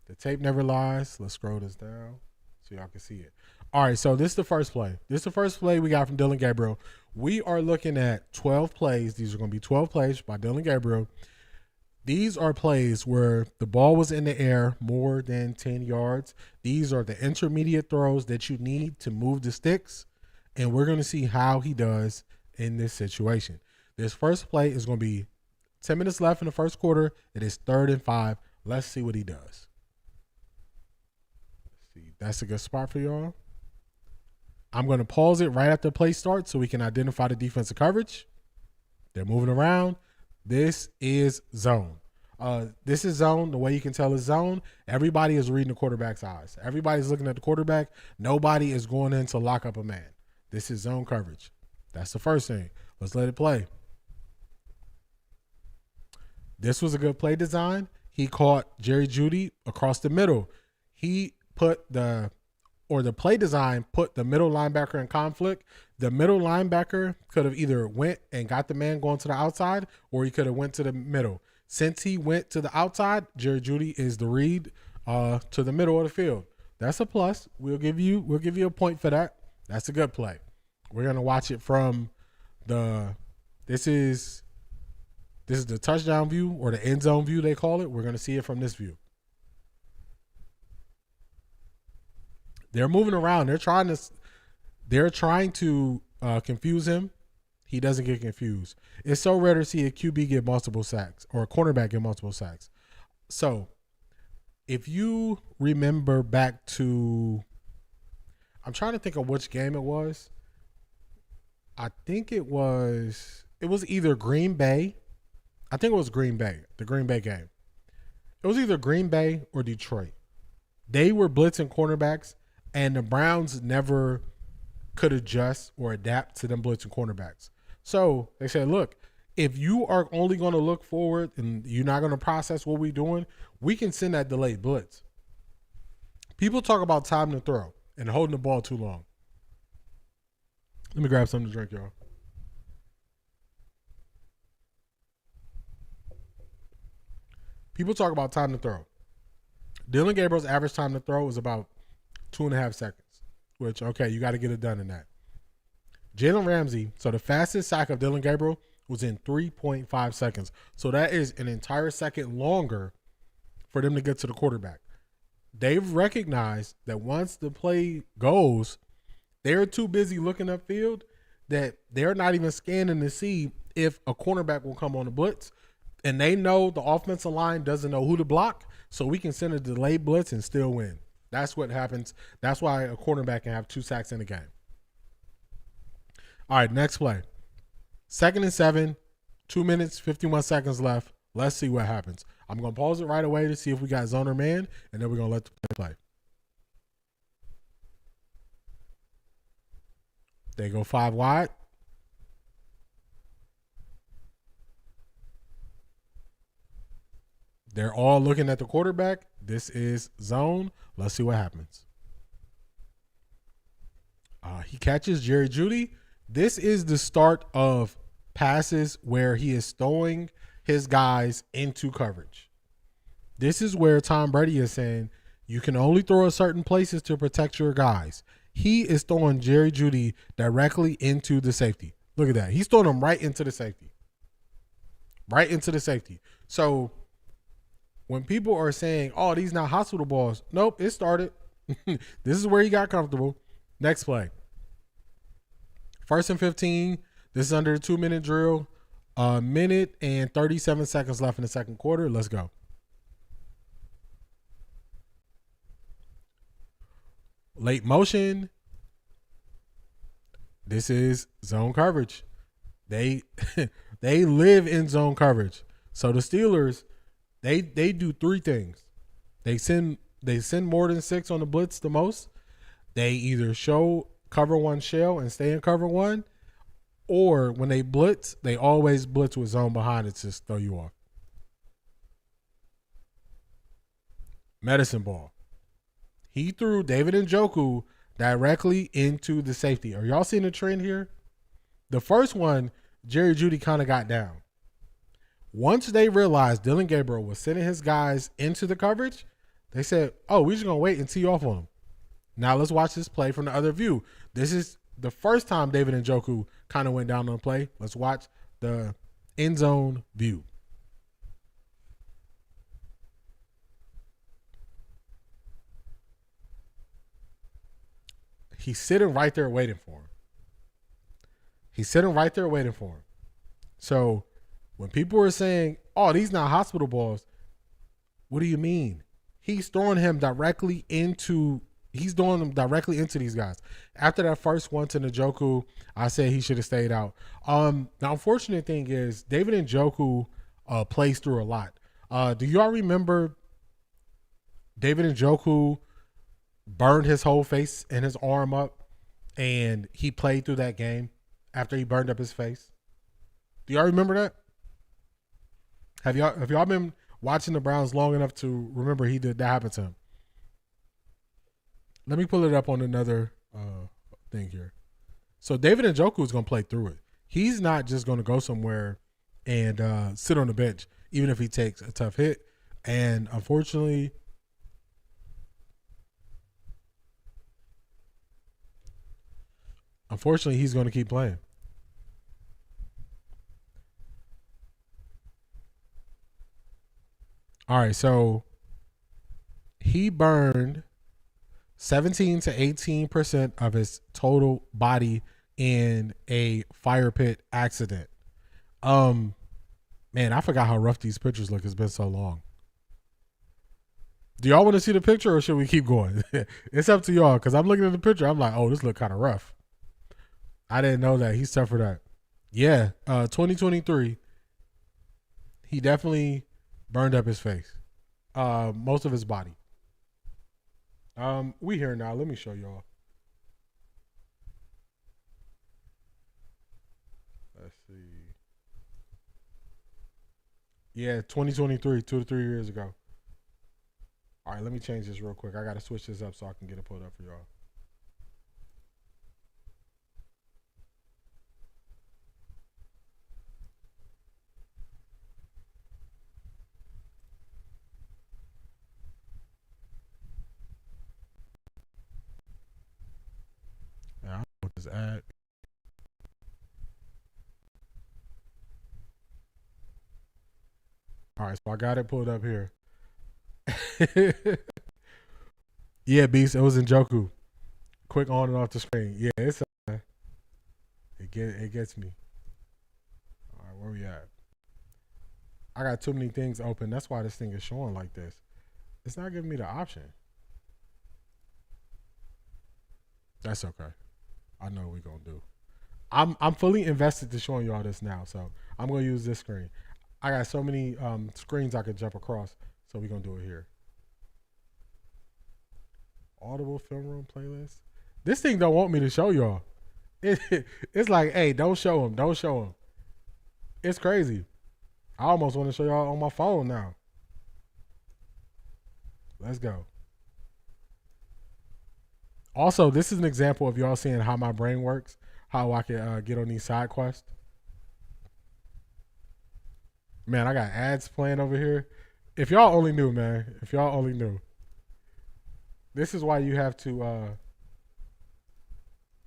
Let's scroll this down so y'all can see it. All right, so this is the first play. This is the first play we got from Dillon Gabriel. We are looking at 12 plays. These are going to be 12 plays by Dillon Gabriel. These are plays where the ball was in the air more than 10 yards. These are the intermediate throws that you need to move the sticks, and we're going to see how he does in this situation. This first play is going to be 10 minutes left in the first quarter. It is 3rd and 5. Let's see what he does. Let's see. That's a good spot for y'all. I'm going to pause it right after the play starts so we can identify the defensive coverage. They're moving around. This is zone. This is zone. The way you can tell is zone. Everybody is reading the quarterback's eyes. Everybody's looking at the quarterback. Nobody is going in to lock up a man. This is zone coverage. That's the first thing. Let's let it play. This was a good play design. He caught Jerry Jeudy across the middle. He put the play design put the middle linebacker in conflict. The middle linebacker could have either went and got the man going to the outside, or he could have went to the middle. Since he went to the outside, Jerry Jeudy is the read to the middle of the field. That's a plus. We'll give you a point for that. That's a good play. We're gonna watch it from this is the touchdown view, or the end zone view they call it. We're gonna see it from this view. They're moving around. They're trying to confuse him. He doesn't get confused. It's so rare to see a QB get multiple sacks or a cornerback get multiple sacks. So if you remember back to, I'm trying to think of which game it was. I think it was either Green Bay. I think it was Green Bay, the Green Bay game. It was either Green Bay or Detroit. They were blitzing cornerbacks, and the Browns never could adjust or adapt to them blitzing cornerbacks. So they said, look, if you are only going to look forward and you're not going to process what we're doing, we can send that delayed blitz. People talk about time to throw and holding the ball too long. Let me grab something to drink, y'all. People talk about time to throw. Dillon Gabriel's average time to throw is about 2.5 seconds, which, okay, you got to get it done in that. Jalen Ramsey, so the fastest sack of Dillon Gabriel was in 3.5 seconds. So that is an entire second longer for them to get to the quarterback. They've recognized that once the play goes, they're too busy looking upfield that they're not even scanning to see if a cornerback will come on the blitz. And they know the offensive line doesn't know who to block, so we can send a delayed blitz and still win. That's what happens. That's why a cornerback can have 2 sacks in a game. All right, next play. 2nd and 7, 2 minutes, 51 seconds left. Let's see what happens. I'm going to pause it right away to see if we got zone or man, and then we're going to let the play. They go 5 wide. They're all looking at the quarterback. This is zone. Let's see what happens. He catches Jerry Jeudy. This is the start of passes where he is throwing his guys into coverage. This is where Tom Brady is saying you can only throw at certain places to protect your guys. He is throwing Jerry Jeudy directly into the safety. Look at that. He's throwing him right into the safety. Right into the safety. So when people are saying, oh, these not hospital balls. Nope, it started. This is where he got comfortable. Next play. 1st and 15. This is under a 2-minute drill. 1 minute and 37 seconds left in the second quarter. Let's go. Late motion. This is zone coverage. They live in zone coverage. So the Steelers, they do 3 things. They send more than 6 on the blitz the most. They either show cover 1 shell and stay in cover 1, or when they blitz, they always blitz with zone behind it to throw you off. Medicine ball. He threw David Njoku directly into the safety. Are y'all seeing a trend here? The first one, Jerry Jeudy kind of got down. Once they realized Dillon Gabriel was sending his guys into the coverage, they said, oh, we're just going to wait and tee off on him. Now let's watch this play from the other view. This is the first time David Njoku kind of went down on the play. Let's watch the end zone view. He's sitting right there waiting for him. So when people are saying, oh, these not hospital balls, what do you mean? He's throwing them directly into these guys. After that first one to Njoku, I said he should have stayed out. The unfortunate thing is David Njoku plays through a lot. Do y'all remember David Njoku burned his whole face and his arm up, and he played through that game after he burned up his face? Do y'all remember that? Have y'all been watching the Browns long enough to remember that happened to him? Let me pull it up on another thing here. So David Njoku is going to play through it. He's not just going to go somewhere and sit on the bench, even if he takes a tough hit. And unfortunately, he's going to keep playing. All right, so he burned 17 to 18% of his total body in a fire pit accident. Man, I forgot how rough these pictures look. It's been so long. Do y'all want to see the picture or should we keep going? It's up to y'all, because I'm looking at the picture. I'm like, oh, this look kind of rough. I didn't know that. He's tough for that. Yeah, 2023, he definitely burned up his face. Most of his body. We here now. Let me show y'all. Let's see. Yeah, 2023, 2 to 3 years ago. All right, let me change this real quick. I got to switch this up so I can get it pulled up for y'all. just add. All right, so I got it pulled up here. Yeah, Beast, it was in Joku. Quick on and off the screen. Yeah, it gets me. All right, where we at? I got too many things open. That's why this thing is showing like this. It's not giving me the option. That's okay. I know what we're gonna do. I'm fully invested to showing y'all this now, so I'm gonna use this screen. I got so many screens I could jump across, so we're gonna do it here. Audible film room playlist. This thing don't want me to show y'all. It's like, hey, don't show him. Don't show him. It's crazy. I almost want to show y'all on my phone now. Let's go. Also, this is an example of y'all seeing how my brain works, how I can get on these side quests. Man, I got ads playing over here. If y'all only knew, man. If y'all only knew. This is why you have to,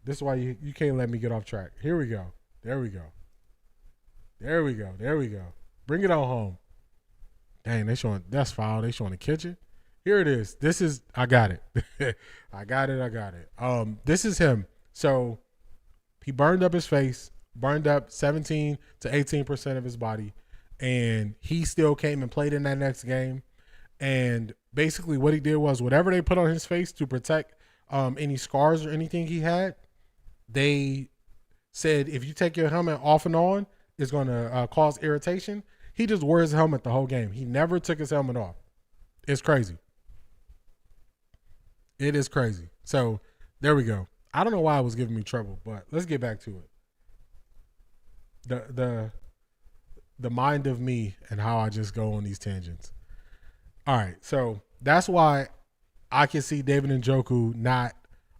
this is why you can't let me get off track. Here we go. There we go. There we go. There we go. Bring it on home. Dang, they showing, that's foul. They showing the kitchen. Here it is. This is, I got it. I got it. This is him. So he burned up his face, burned up 17 to 18% of his body. And he still came and played in that next game. And basically what he did was whatever they put on his face to protect any scars or anything he had, they said if you take your helmet off and on, it's going to cause irritation. He just wore his helmet the whole game. He never took his helmet off. It's crazy. It is crazy. So there we go. I don't know why it was giving me trouble, but let's get back to it. The mind of me and how I just go on these tangents. All right, so that's why I can see David Njoku not.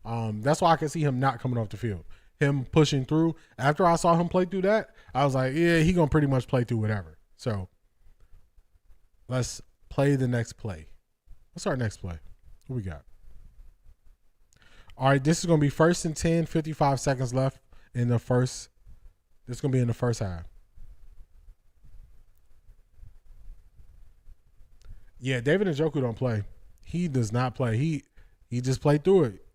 That's why I can see him not coming off the field. Him pushing through. After I saw him play through that, I was like, yeah, he gonna pretty much play through whatever. So let's play the next play. What's our next play? What we got? All right, this is gonna be 1st and 10, 55 seconds left in the first. This is gonna be in the first half. Yeah, David Njoku don't play. He does not play. He just played through it.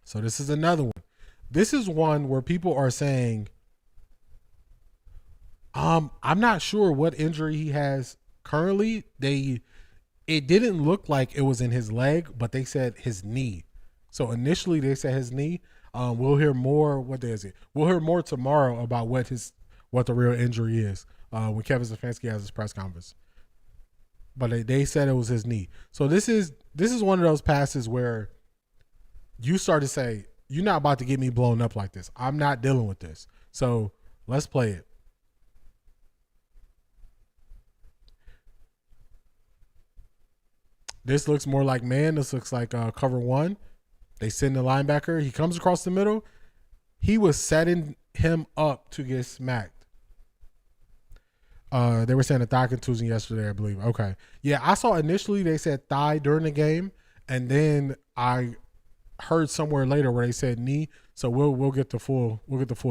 So this is another one. This is one where people are saying, I'm not sure what injury he has currently. It didn't look like it was in his leg, but they said his knee. So initially they said his knee. We'll hear more. What day is it? We'll hear more tomorrow about what the real injury is when Kevin Stefanski has his press conference. But they said it was his knee. So this is one of those passes where you start to say, you're not about to get me blown up like this. I'm not dealing with this. So let's play it. This looks more like man. This looks like cover one. They send the linebacker. He comes across the middle. He was setting him up to get smacked. They were saying a thigh contusion yesterday, I believe. Okay. Yeah, I saw initially they said thigh during the game, and then I heard somewhere later where they said knee. So we'll get the full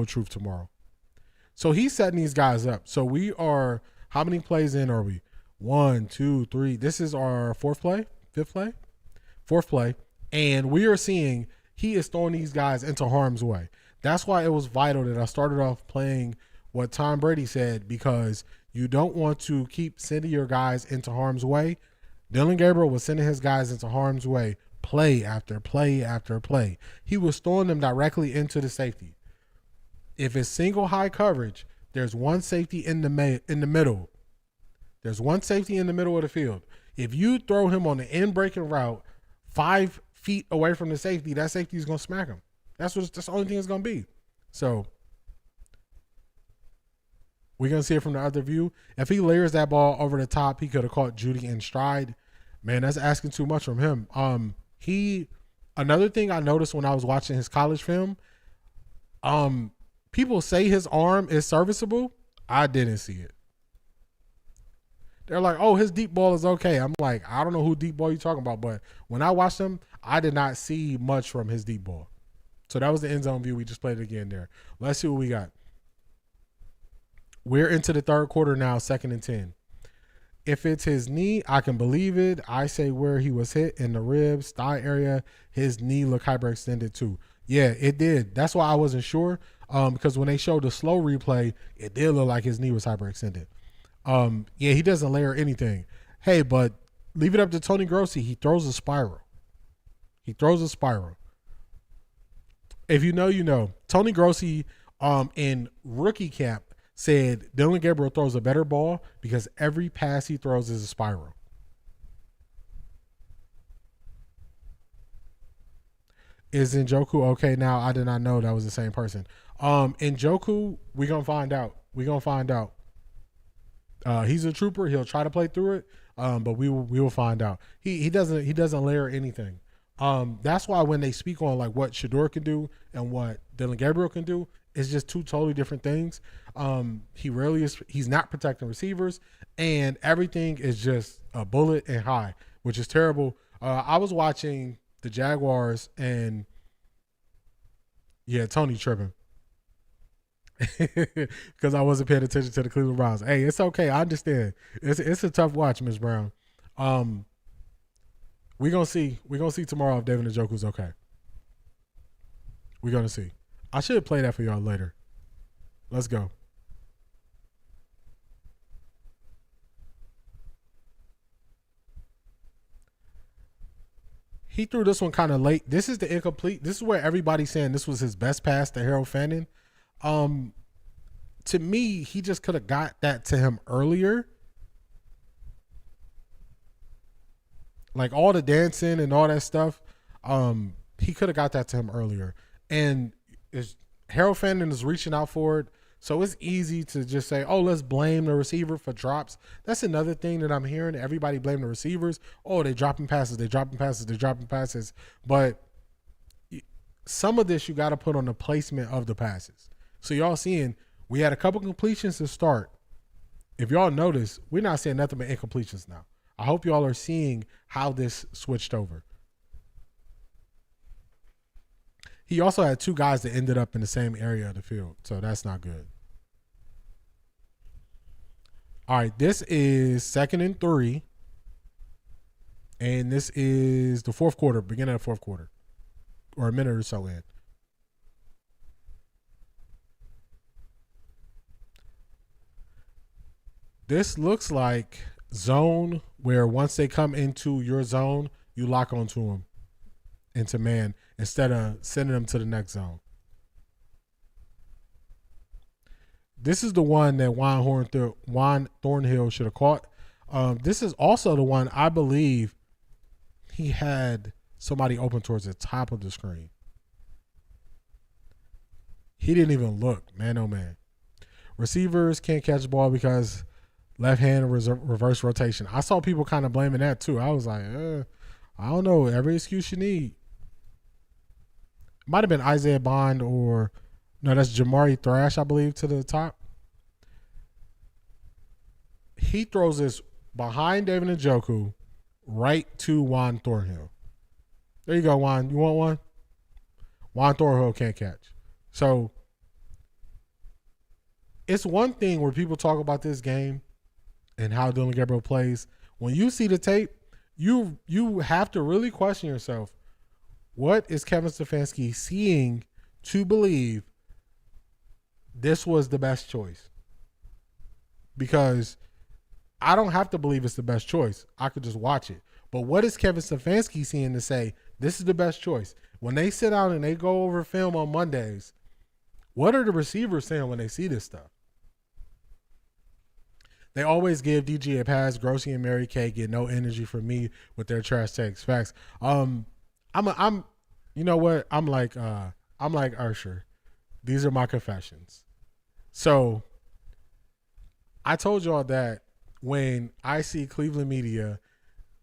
truth tomorrow. So he's setting these guys up. So we are, how many plays in are we? 1, 2, 3. This is our fourth play. And we are seeing he is throwing these guys into harm's way. That's why it was vital that I started off playing what Tom Brady said, because you don't want to keep sending your guys into harm's way. Dillon Gabriel was sending his guys into harm's way play after play after play. He was throwing them directly into the safety. If it's single high coverage, there's one safety in the middle. There's one safety in the middle of the field. If you throw him on the end breaking route 5 feet away from the safety, that safety is going to smack him. That's the only thing it's going to be. So we're going to see it from the other view. If he layers that ball over the top, he could have caught Judy in stride. Man, that's asking too much from him. Another thing I noticed when I was watching his college film, people say his arm is serviceable. I didn't see it. They're like, oh, his deep ball is okay. I'm like, I don't know who deep ball you're talking about, but when I watched him, I did not see much from his deep ball. So that was the end zone view. We just played it again there. Let's see what we got. We're into the third quarter now, 2nd and 10. If it's his knee, I can believe it. I say where he was hit in the ribs, thigh area, his knee looked hyperextended too. Yeah, it did. That's why I wasn't sure, because when they showed the slow replay, it did look like his knee was hyperextended. Yeah, he doesn't layer anything. Hey, but leave it up to Tony Grossi. He throws a spiral. If you know, you know. Tony Grossi in rookie camp said Dillon Gabriel throws a better ball because every pass he throws is a spiral. Is Njoku okay now? I did not know that was the same person. Njoku, we're going to find out. He's a trooper. He'll try to play through it, but we will find out. He doesn't layer anything. That's why when they speak on like what Shedeur can do and what Dillon Gabriel can do, it's just two totally different things. He's not protecting receivers, and everything is just a bullet and high, which is terrible. I was watching the Jaguars and Tony tripping because I wasn't paying attention to the Cleveland Browns. Hey, it's okay. I understand. It's a tough watch, Ms. Brown. We're gonna see tomorrow if David Njoku's okay. We're gonna see. I should play that for y'all later. Let's go. He threw this one kind of late. This is the incomplete. This is where everybody's saying this was his best pass to Harold Fannin. To me, he just could have got that to him earlier. Like all the dancing and all that stuff, he could have got that to him earlier. And Harold Fannin is reaching out for it, so it's easy to just say, oh, let's blame the receiver for drops. That's another thing that I'm hearing. Everybody blame the receivers. Oh, they dropping passes. But some of this you got to put on the placement of the passes. So y'all seeing we had a couple completions to start. If y'all notice, we're not seeing nothing but incompletions now. I hope y'all are seeing how this switched over. He also had two guys that ended up in the same area of the field, so that's not good. All right, this is 2nd and 3, and this is the fourth quarter, beginning of the fourth quarter, or a minute or so in. This looks like zone where once they come into your zone, you lock onto them into man instead of sending them to the next zone. This is the one that Juan Thornhill should have caught. This is also the one I believe he had somebody open towards the top of the screen. He didn't even look, man, oh man. Receivers can't catch the ball because left hand reverse rotation. I saw people kind of blaming that too. I was like, I don't know. Every excuse you need. Might have been Isaiah Bond or no, that's Jamari Thrash, I believe, to the top. He throws this behind David Njoku right to Juan Thornhill. There you go, Juan. You want one? Juan Thornhill can't catch. So it's one thing where people talk about this game and how Dillon Gabriel plays. When you see the tape, you have to really question yourself. What is Kevin Stefanski seeing to believe this was the best choice? Because I don't have to believe it's the best choice. I could just watch it. But what is Kevin Stefanski seeing to say this is the best choice? When they sit down and they go over film on Mondays, what are the receivers saying when they see this stuff? They always give DG a pass. Grossi and Mary Kay get no energy from me with their trash takes. Facts. You know what? I'm like Ursher. These are my confessions. So I told y'all that when I see Cleveland media,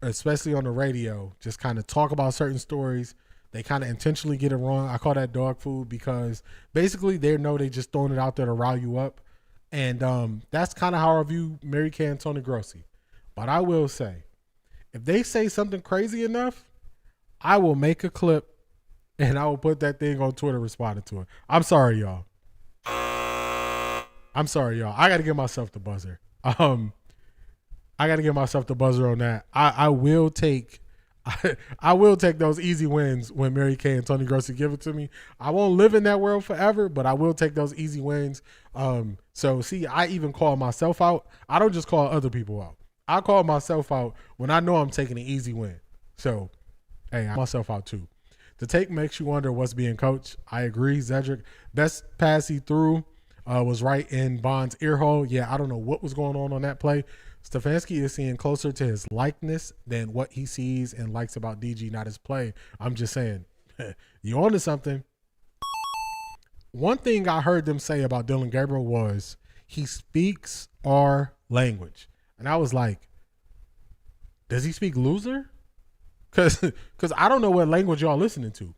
especially on the radio, just kind of talk about certain stories, they kind of intentionally get it wrong. I call that dog food because basically they know they just throwing it out there to rile you up. And that's kind of how I view Mary Kay and Tony Grossi. But I will say, if they say something crazy enough, I will make a clip and I will put that thing on Twitter responding to it. I'm sorry, y'all. I got to give myself the buzzer. I got to give myself the buzzer on that. I will take I will take those easy wins when Mary Kay and Tony Grossi give it to me. I won't live in that world forever, but I will take those easy wins. So see, I even call myself out. I don't just call other people out. I call myself out when I know I'm taking an easy win. So, hey, I call myself out too. The take makes you wonder what's being coached. I agree, Zedric. Best pass he threw was right in Bond's ear hole. Yeah, I don't know what was going on that play. Stefanski is seeing closer to his likeness than what he sees and likes about DG, not his play. I'm just saying, you onto something. One thing I heard them say about Dillon Gabriel was he speaks our language. And I was like, does he speak loser? Because I don't know what language y'all listening to.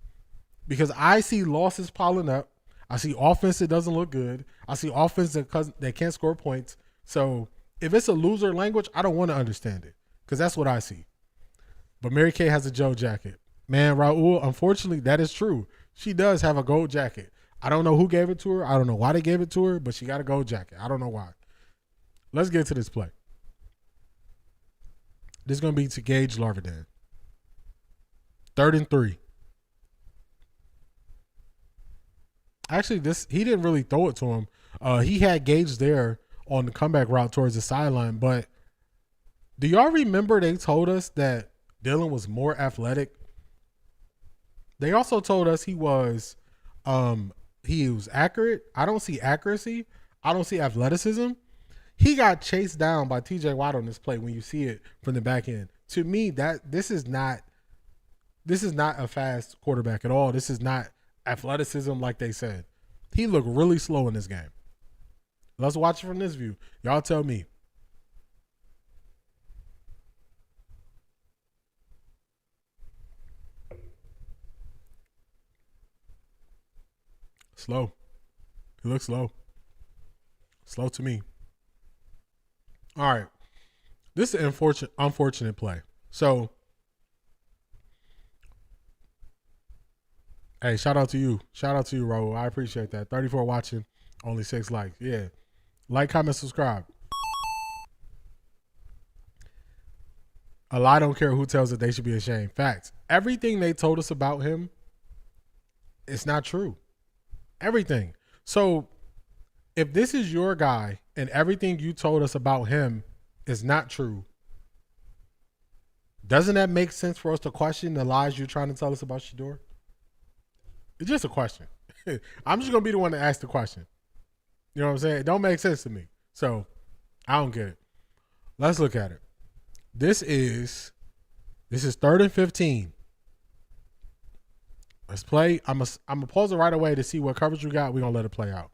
Because I see losses piling up. I see offense that doesn't look good. I see offense that can't score points. So if it's a loser language, I don't want to understand it because that's what I see. But Mary Kay has a Joe jacket. Man, Raul, unfortunately, that is true. She does have a gold jacket. I don't know who gave it to her. I don't know why they gave it to her, but she got a gold jacket. I don't know why. Let's get to this play. This is going to be to Gage Larvidan. 3rd and 3. Actually, he didn't really throw it to him. He had Gage there on the comeback route towards the sideline. But do y'all remember they told us that Dillon was more athletic? They also told us he was accurate. I don't see accuracy. I don't see athleticism. He got chased down by TJ Watt on this play when you see it from the back end. To me, this is not a fast quarterback at all. This is not athleticism like they said. He looked really slow in this game. Let's watch it from this view. Y'all tell me. Slow. He looks slow. Slow to me. All right. This is an unfortunate play. So, hey, shout out to you. Shout out to you, Raul. I appreciate that. 34 watching, only 6 likes. Yeah. Like, comment, subscribe. I don't care who tells it they should be ashamed. Facts. Everything they told us about him, it's not true. Everything. So if this is your guy and everything you told us about him is not true, doesn't that make sense for us to question the lies you're trying to tell us about Shedeur? It's just a question. I'm just going to be the one to ask the question. You know what I'm saying? It don't make sense to me. So I don't get it. Let's look at it. This is 3rd and 15. Let's play. I'm gonna pause it right away to see what coverage we got. We're gonna let it play out.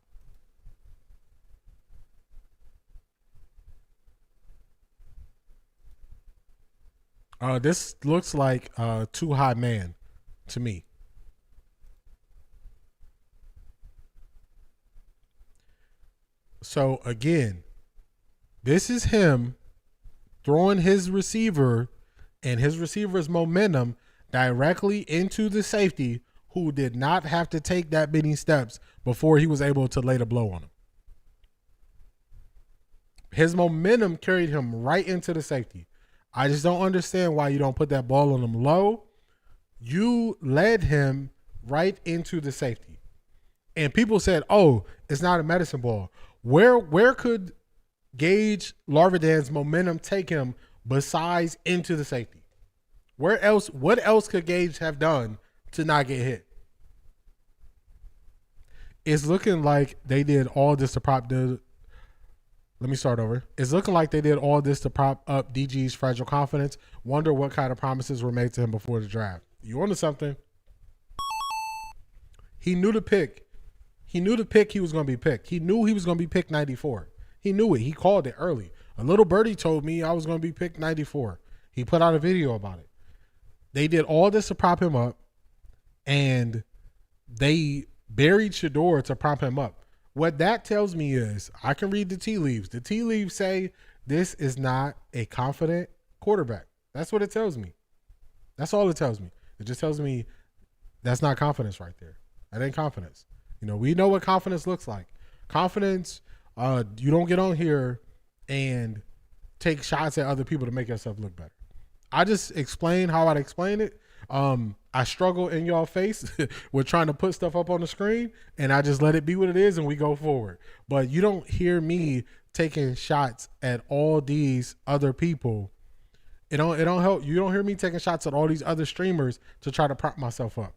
This looks like too high man to me. So again, this is him throwing his receiver and his receiver's momentum directly into the safety who did not have to take that many steps before he was able to lay the blow on him. His momentum carried him right into the safety. I just don't understand why you don't put that ball on him low. You led him right into the safety. And people said, oh, it's not a medicine ball. Where could Gage Larvidan's momentum take him besides into the safety? What else could Gage have done to not get hit? It's looking like they did all this to prop the. Let me start over. It's looking like they did all this to prop up DG's fragile confidence. Wonder what kind of promises were made to him before the draft. You onto something? He knew the pick. He knew the pick he was going to be picked. He knew he was going to be picked 94. He knew it. He called it early. A little birdie told me I was going to be picked 94. He put out a video about it. They did all this to prop him up, and they buried Shedeur to prop him up. What that tells me is, I can read the tea leaves. The tea leaves say this is not a confident quarterback. That's what it tells me. That's all it tells me. It just tells me That's not confidence right there. That ain't confidence. You know, we know what confidence looks like. Confidence, you don't get on here and take shots at other people to make yourself look better. I just explain how I'd explain it. I struggle in y'all face with trying to put stuff up on the screen, and I just let it be what it is and we go forward. But you don't hear me taking shots at all these other people. It don't help. You don't hear me taking shots at all these other streamers to try to prop myself up.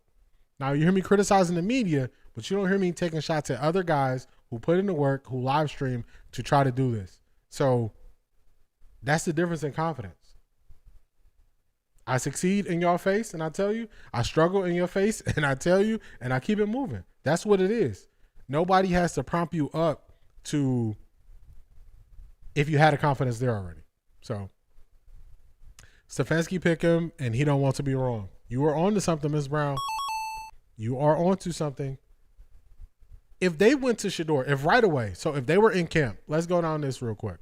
Now you hear me criticizing the media, but you don't hear me taking shots at other guys who put in the work, who live stream to try to do this. So that's the difference in confidence. I succeed in your face and I tell you, I struggle in your face and I tell you, and I keep it moving. That's what it is. Nobody has to prompt you up to, if you had a confidence there already. So Stefanski pick him and he don't want to be wrong. You are on to something, Ms. Brown. You are on to something. If they went to Shedeur, if right away, so if they were in camp, let's go down this real quick.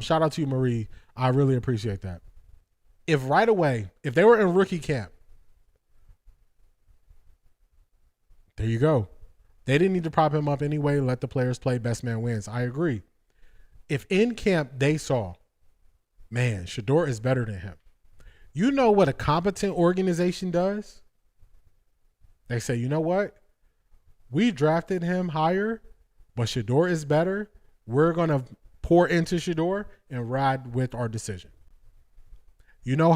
Shout out to you, Marie. I really appreciate that. If right away, if they were in rookie camp, there you go. They didn't need to prop him up anyway. Let the players play. Best man wins. I agree. If in camp they saw, man, Shedeur is better than him. You know what a competent organization does? They say, you know what? We drafted him higher, but Shedeur is better. We're going to pour into Shedeur and ride with our decision. You know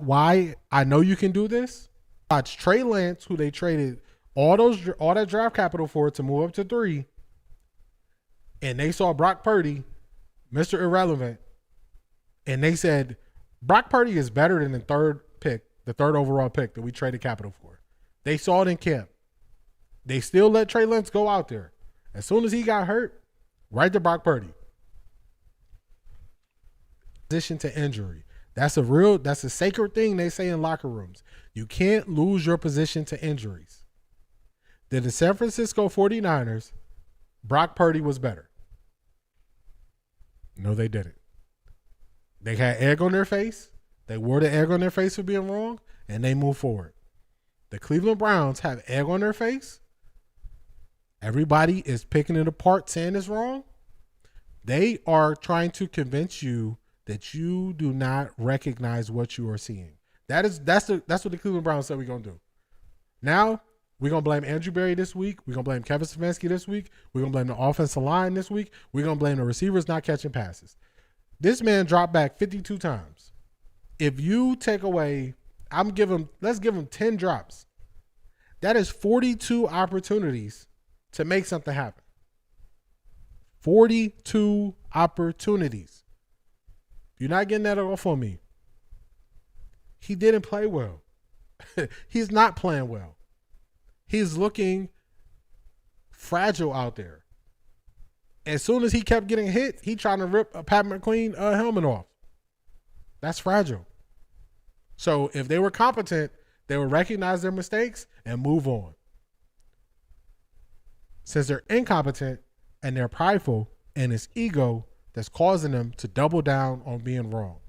why I know you can do this? Watch Trey Lance, who they traded all that draft capital for to move up to 3, and they saw Brock Purdy, Mr. Irrelevant, and they said Brock Purdy is better than the third overall pick that we traded capital for. They saw it in camp. They still let Trey Lance go out there. As soon as he got hurt, right to Brock Purdy. Position to injury. That's a sacred thing they say in locker rooms. You can't lose your position to injuries. Did the San Francisco 49ers, Brock Purdy was better? No, they didn't. They had egg on their face. They wore the egg on their face for being wrong, and they moved forward. The Cleveland Browns have egg on their face. Everybody is picking it apart, saying it's wrong. They are trying to convince you that you do not recognize what you are seeing. That's what the Cleveland Browns said we're gonna do. Now we're gonna blame Andrew Berry this week. We're gonna blame Kevin Stefanski this week. We're gonna blame the offensive line this week. We're gonna blame the receivers not catching passes. This man dropped back 52 times. If you take away, let's give him 10 drops. That is 42 opportunities to make something happen. 42 opportunities. You're not getting that off on me. He didn't play well. He's not playing well. He's looking fragile out there. As soon as he kept getting hit, he trying to rip a Pat McQueen helmet off. That's fragile. So if they were competent, they would recognize their mistakes and move on. Since they're incompetent and they're prideful and it's ego that's causing them to double down on being wrong.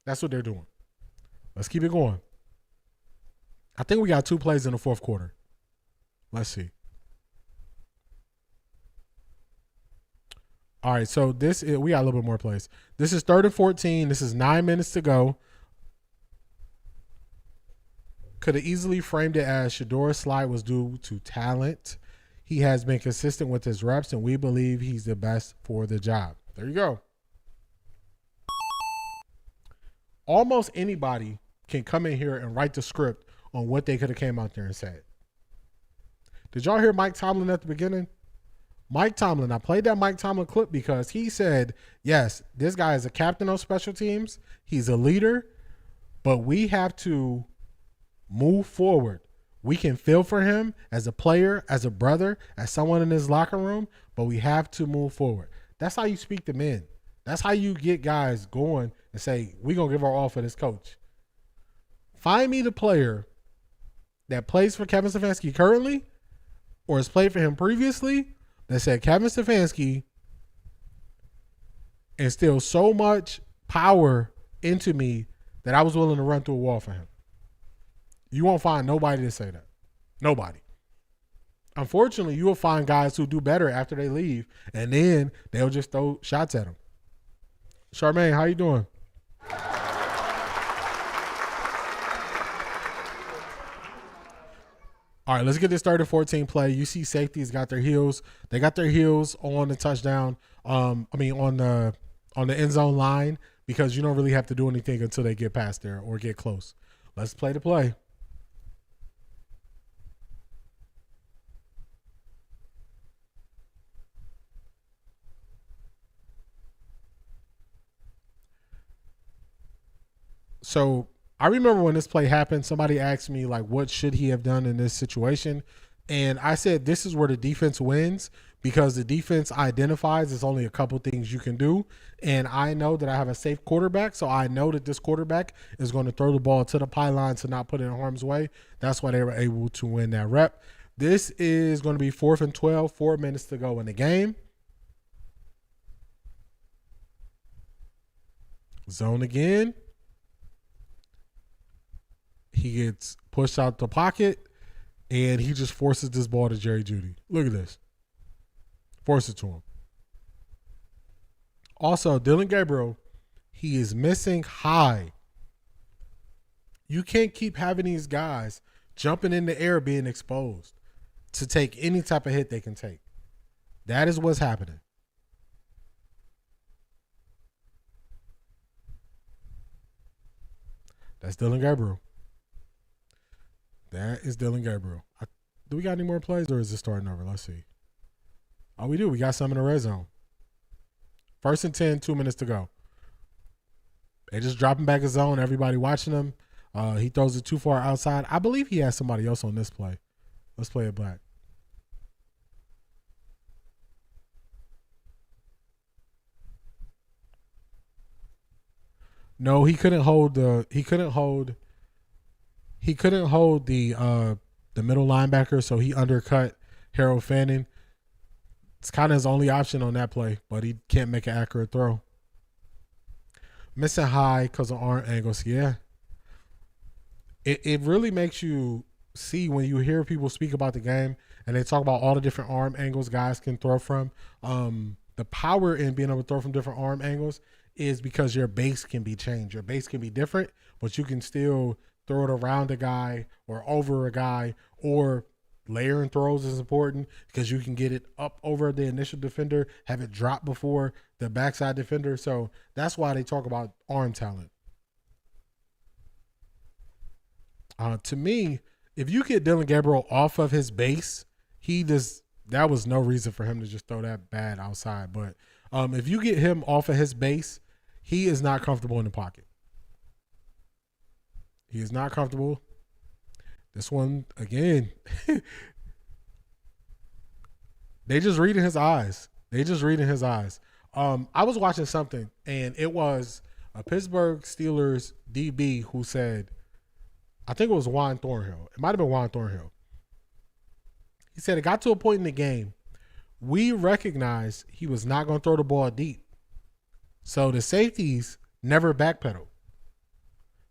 That's what they're doing. Let's keep it going. I think we got 2 plays in the fourth quarter. Let's see. All right, so we got a little bit more plays. This is 3rd and 14. This is 9 minutes to go. Could have easily framed it as Shedeur's slide was due to talent. He has been consistent with his reps, and we believe he's the best for the job. There you go. Almost anybody can come in here and write the script on what they could have came out there and said. Did y'all hear Mike Tomlin at the beginning? Mike Tomlin, I played that Mike Tomlin clip because he said, yes, this guy is a captain on special teams. He's a leader, but we have to move forward. We can feel for him as a player, as a brother, as someone in his locker room, but we have to move forward. That's how you speak to men. That's how you get guys going and say, we're going to give our all for this coach. Find me the player that plays for Kevin Stefanski currently or has played for him previously that said Kevin Stefanski instilled so much power into me that I was willing to run through a wall for him. You won't find nobody to say that. Nobody. Unfortunately, you will find guys who do better after they leave, and then they'll just throw shots at them. Charmaine, how you doing? All right, let's get this 3rd-14 play. You see safeties got their heels. They got their heels on the touchdown. On the end zone line, because you don't really have to do anything until they get past there or get close. Let's play the play. So I remember when this play happened, somebody asked me, like, what should he have done in this situation? And I said, this is where the defense wins, because the defense identifies there's only a couple things you can do. And I know that I have a safe quarterback, so I know that this quarterback is going to throw the ball to the pylon to not put it in harm's way. That's why they were able to win that rep. This is going to be 4th and 12, 4 minutes to go in the game. Zone again. He gets pushed out the pocket, and he just forces this ball to Jerry Jeudy. Look at this. Force it to him. Also, Dillon Gabriel, he is missing high. You can't keep having these guys jumping in the air being exposed to take any type of hit they can take. That is what's happening. That's Dillon Gabriel. That is Dillon Gabriel. Do we got any more plays, or is it starting over? Let's see. Oh, we do. We got some in the red zone. 1st and 10, 2 minutes to go. They just dropping back his zone. Everybody watching him. He throws it too far outside. I believe he has somebody else on this play. Let's play it back. No, he couldn't hold the middle linebacker, so he undercut Harold Fanning. It's kind of his only option on that play, but he can't make an accurate throw. Missing high because of arm angles. Yeah. It really makes you see when you hear people speak about the game and they talk about all the different arm angles guys can throw from. The power in being able to throw from different arm angles is because your base can be changed. Your base can be different, but you can still throw it around a guy or over a guy, or layering throws is important because you can get it up over the initial defender, have it drop before the backside defender. So that's why they talk about arm talent. To me, if you get Dillon Gabriel off of his base, that was no reason for him to just throw that bad outside. But if you get him off of his base, he is not comfortable in the pocket. He is not comfortable. This one, again, they just reading his eyes. I was watching something, and it was a Pittsburgh Steelers DB who said, I think it was Juan Thornhill. It might have been Juan Thornhill. He said it got to a point in the game, we recognized he was not going to throw the ball deep. So the safeties never backpedal.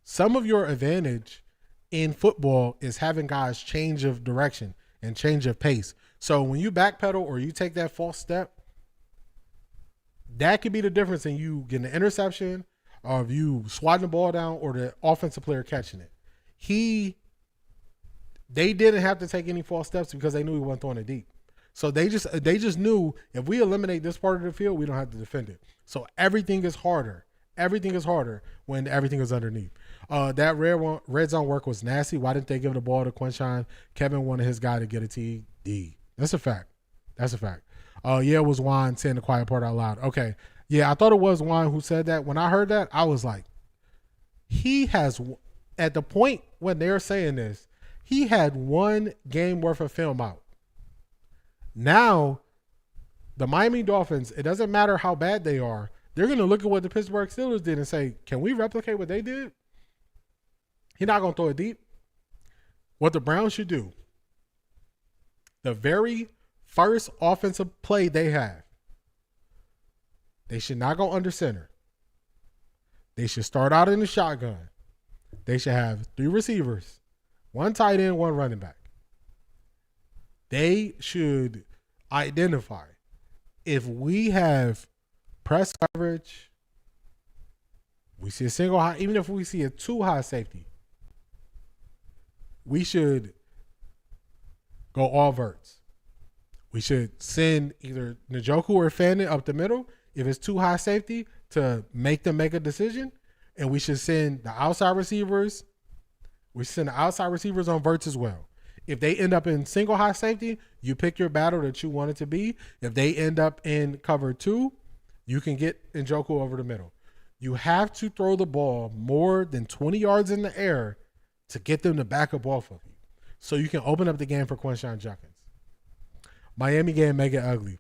Some of your advantage in football is having guys change of direction and change of pace. So when you backpedal or you take that false step, that could be the difference in you getting an interception, or if you swatting the ball down, or the offensive player catching it. They didn't have to take any false steps because they knew he wasn't throwing it deep. So they just knew if we eliminate this part of the field, we don't have to defend it. So everything is harder. Everything is harder when everything is underneath. That red zone work was nasty. Why didn't they give the ball to Quinshon? Kevin wanted his guy to get a TD. That's a fact. Yeah, it was Juan saying the quiet part out loud. Okay. Yeah, I thought it was Juan who said that. When I heard that, I was like, he has, at the point when they're saying this, he had one game worth of film out. Now, the Miami Dolphins, it doesn't matter how bad they are, they're going to look at what the Pittsburgh Steelers did and say, can we replicate what they did? He's not going to throw it deep. What the Browns should do, the very first offensive play they have, they should not go under center. They should start out in the shotgun. They should have 3 receivers, 1 tight end, 1 running back. They should identify if we have press coverage, we see a single high, even if we see a 2 high safety, we should go all verts. We should send either Njoku or Fannin up the middle if it's 2 high safety to make them make a decision. And we should send the outside receivers. We send the outside receivers on verts as well. If they end up in single high safety, you pick your battle that you want it to be. If they end up in cover 2, you can get Njoku over the middle. You have to throw the ball more than 20 yards in the air to get them to back up off of you, so you can open up the game for Quinshon Judkins. Miami game make it ugly.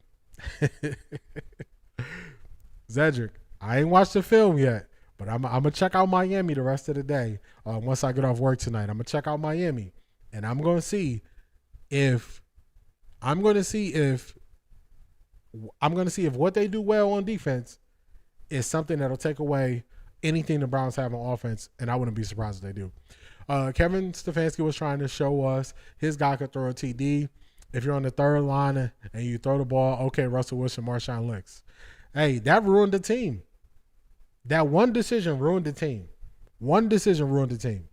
Zedric, I ain't watched the film yet, but I'm gonna check out Miami the rest of the day. Once I get off work tonight, I'm gonna check out Miami, and I'm gonna see if what they do well on defense is something that'll take away anything the Browns have on offense, and I wouldn't be surprised if they do. Kevin Stefanski was trying to show us his guy could throw a TD. If you're on the third line and you throw the ball, okay, Russell Wilson, Marshawn Lynch. Hey, that ruined the team. That one decision ruined the team. One decision ruined the team.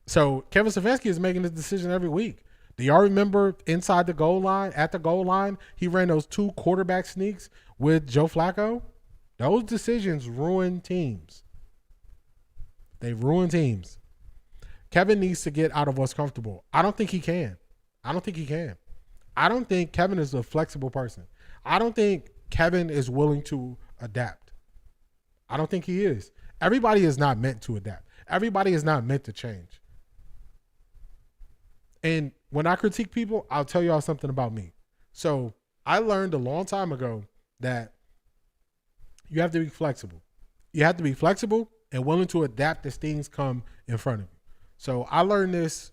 So Kevin Stefanski is making this decision every week. Do y'all remember inside the goal line, at the goal line, he ran those 2 quarterback sneaks with Joe Flacco? Those decisions ruin teams. They ruin teams. Kevin needs to get out of what's comfortable. I don't think he can. I don't think Kevin is a flexible person. I don't think Kevin is willing to adapt. I don't think he is. Everybody is not meant to adapt. Everybody is not meant to change. And when I critique people, I'll tell y'all something about me. So I learned a long time ago that you have to be flexible. You have to be flexible and willing to adapt as things come in front of you. So I learned this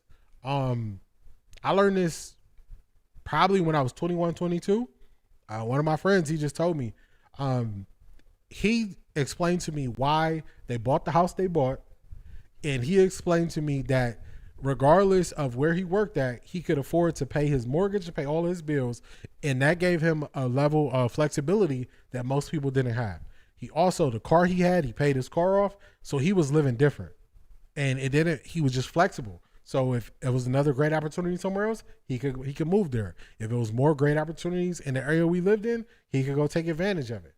probably when I was 21, 22. One of my friends, he just told me, he explained to me why they bought the house they bought. And he explained to me that regardless of where he worked at, he could afford to pay his mortgage, to pay all his bills. And that gave him a level of flexibility that most people didn't have. He also, the car he had, he paid his car off. So he was living different. And he was just flexible. So if it was another great opportunity somewhere else, he could move there. If it was more great opportunities in the area we lived in, he could go take advantage of it.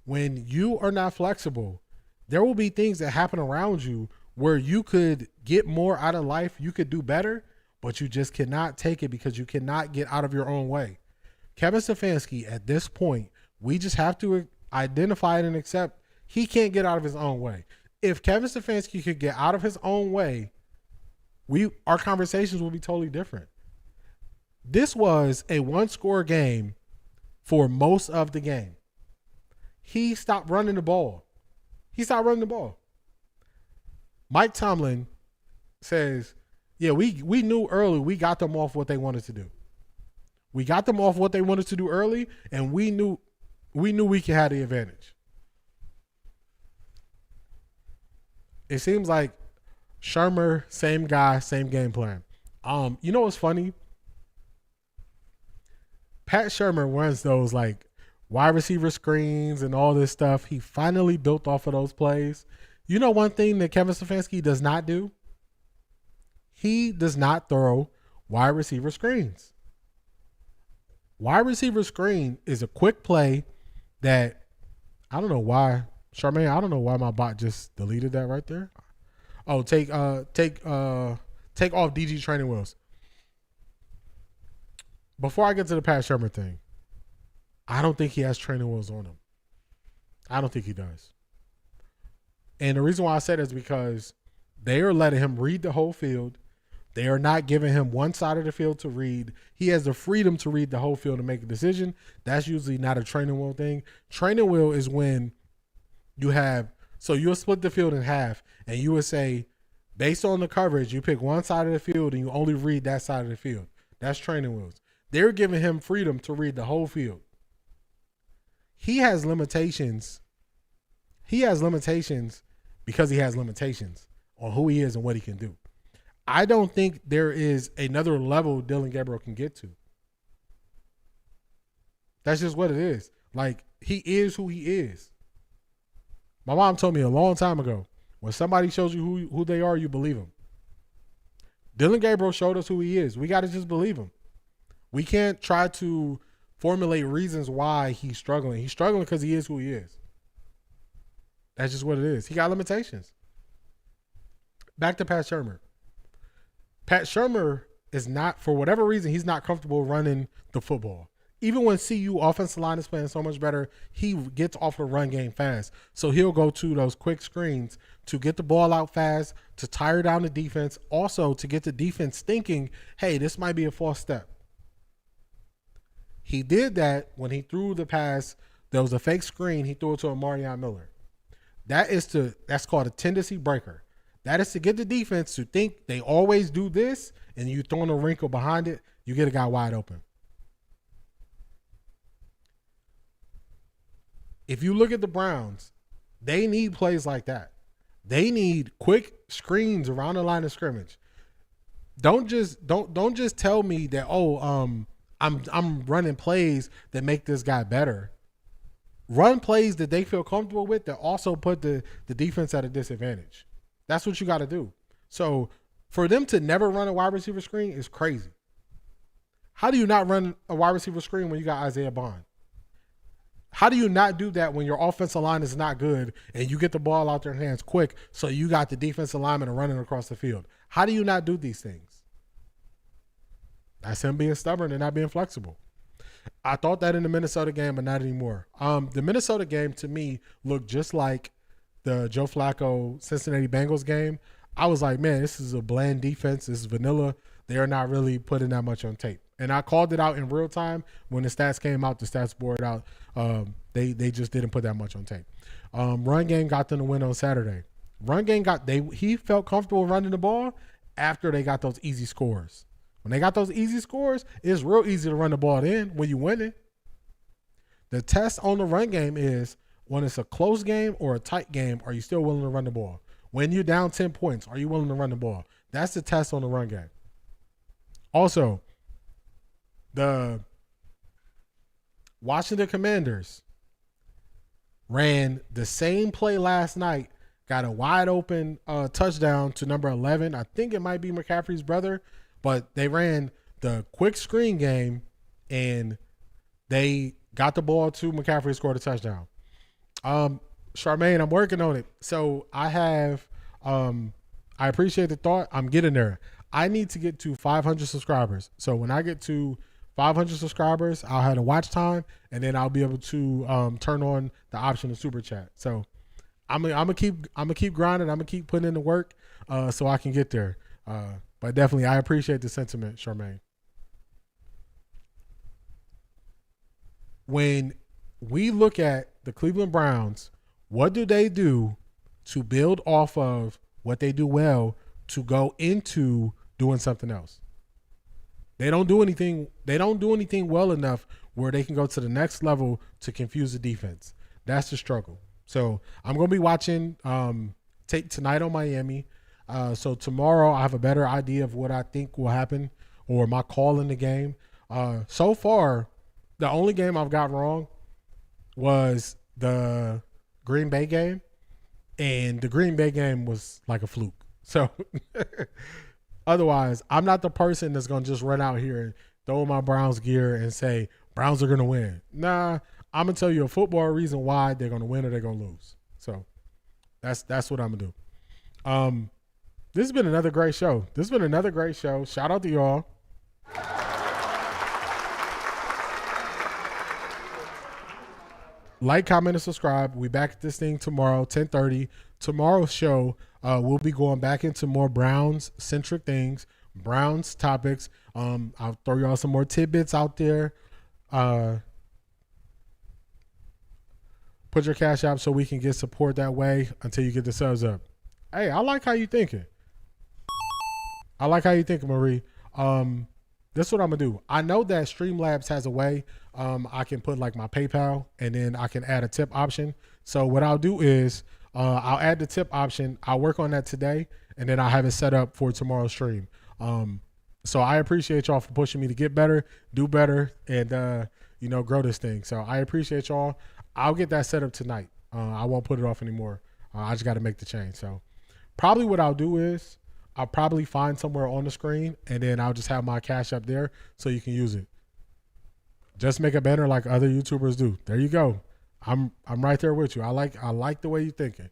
When you are not flexible, there will be things that happen around you where you could get more out of life, you could do better, but you just cannot take it because you cannot get out of your own way. Kevin Stefanski, at this point, we just have to identify it and accept he can't get out of his own way. If Kevin Stefanski could get out of his own way, our conversations will be totally different. This was a 1-score game for most of the game. He stopped running the ball. Mike Tomlin says, yeah, we knew early we got them off what they wanted to do. We got them off what they wanted to do early, and we knew we could have the advantage. It seems like Shurmur, same guy, same game plan. You know what's funny? Pat Shurmur runs those like wide receiver screens and all this stuff. He finally built off of those plays. You know one thing that Kevin Stefanski does not do? He does not throw wide receiver screens. Wide receiver screen is a quick play that I don't know why. Charmaine, I don't know why my bot just deleted that right there. Oh, take off DG training wheels. Before I get to the Pat Shurmur thing, I don't think he has training wheels on him. I don't think he does. And the reason why I said it is because they are letting him read the whole field. They are not giving him one side of the field to read. He has the freedom to read the whole field and make a decision. That's usually not a training wheel thing. Training wheel is when you'll split the field in half and you would say, based on the coverage, you pick one side of the field and you only read that side of the field. That's training wheels. They're giving him freedom to read the whole field. He has limitations. He has limitations because he has limitations on who he is and what he can do. I don't think there is another level Dillon Gabriel can get to. That's just what it is. Like, he is who he is. My mom told me a long time ago, when somebody shows you who they are, you believe them. Dillon Gabriel showed us who he is. We got to just believe him. We can't try to formulate reasons why he's struggling. He's struggling because he is who he is. That's just what it is. He got limitations. Back to Pat Shurmur. Pat Shurmur is not, for whatever reason, he's not comfortable running the football. Even when CU offensive line is playing so much better, he gets off the run game fast. So he'll go to those quick screens to get the ball out fast, to tire down the defense, also to get the defense thinking, hey, this might be a false step. He did that when he threw the pass. There was a fake screen. He threw it to Amarion Miller. That's called a tendency breaker. That is to get the defense to think they always do this, and you throw in a wrinkle behind it, you get a guy wide open. If you look at the Browns, they need plays like that. They need quick screens around the line of scrimmage. Don't just tell me that, I'm running plays that make this guy better. Run plays that they feel comfortable with that also put the defense at a disadvantage. That's what you got to do. So for them to never run a wide receiver screen is crazy. How do you not run a wide receiver screen when you got Isaiah Bond? How do you not do that when your offensive line is not good and you get the ball out their hands quick so you got the defensive lineman running across the field? How do you not do these things? That's him being stubborn and not being flexible. I thought that in the Minnesota game, but not anymore. The Minnesota game, to me, looked just like the Joe Flacco Cincinnati Bengals game. I was like, man, this is a bland defense. This is vanilla. They are not really putting that much on tape. And I called it out in real time when the stats came out, the stats board out. They just didn't put that much on tape. Run game got them to win on Saturday. Run game he felt comfortable running the ball after they got those easy scores. When they got those easy scores, it's real easy to run the ball in when you win it. The test on the run game is when it's a close game or a tight game, are you still willing to run the ball? When you're down 10 points, are you willing to run the ball? That's the test on the run game. Also, the Washington Commanders ran the same play last night, got a wide open touchdown to number 11. I think it might be McCaffrey's brother, but they ran the quick screen game and they got the ball to McCaffrey, scored a touchdown. Charmaine, I'm working on it. So I have, I appreciate the thought. I'm getting there. I need to get to 500 subscribers. So when I get to 500 subscribers, I'll have a watch time, and then I'll be able to turn on the option of super chat. So I'm gonna keep grinding. I'm gonna keep putting in the work so I can get there. But definitely, I appreciate the sentiment, Charmaine. When we look at the Cleveland Browns, what do they do to build off of what they do well to go into doing something else? They don't do anything. They don't do anything well enough where they can go to the next level to confuse the defense. That's the struggle. So I'm going to be watching tape tonight on Miami. So tomorrow I have a better idea of what I think will happen or my call in the game. So far, the only game I've got wrong was the Green Bay game, and the Green Bay game was like a fluke. So otherwise, I'm not the person that's going to just run out here and throw my Browns gear and say, Browns are going to win. Nah, I'm going to tell you a football reason why they're going to win or they're going to lose. So that's what I'm going to do. This has been another great show. Shout out to y'all. Like, comment, and subscribe. We back at this thing tomorrow, 10:30. Tomorrow's show, we'll be going back into more Browns-centric things, Browns topics. I'll throw y'all some more tidbits out there. Put your cash app so we can get support that way until you get the subs up. Hey, I like how you thinking. Marie. This is what I'm going to do. I know that Streamlabs has a way I can put like my PayPal and then I can add a tip option. So what I'll do is I'll add the tip option. I'll work on that today and then I have it set up for tomorrow's stream. So I appreciate y'all for pushing me to get better, do better, and grow this thing. So I appreciate y'all. I'll get that set up tonight. I won't put it off anymore. I just got to make the change. So probably what I'll do is I'll probably find somewhere on the screen, and then I'll just have my Cash App there so you can use it. Just make a banner like other YouTubers do. There you go. I'm right there with you. I like the way you're thinking.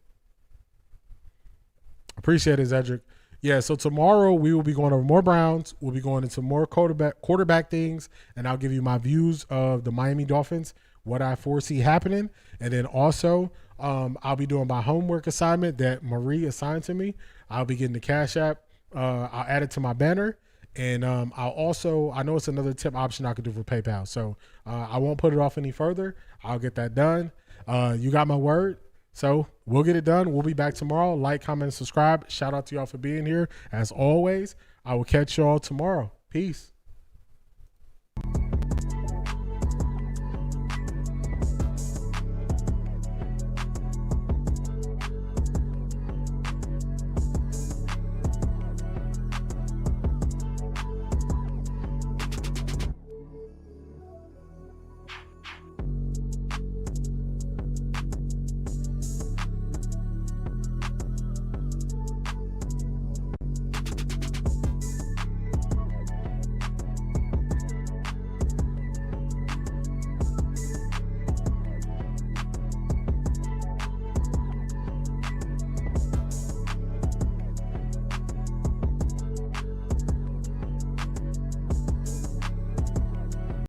Appreciate it, Zedric. Yeah, so tomorrow we will be going over more Browns. We'll be going into more quarterback things, and I'll give you my views of the Miami Dolphins, what I foresee happening. And then also I'll be doing my homework assignment that Marie assigned to me. I'll be getting the Cash App. I'll add it to my banner. And I know it's another tip option I could do for PayPal. So I won't put it off any further. I'll get that done. You got my word. So we'll get it done. We'll be back tomorrow. Like, comment, and subscribe. Shout out to y'all for being here. As always, I will catch y'all tomorrow. Peace.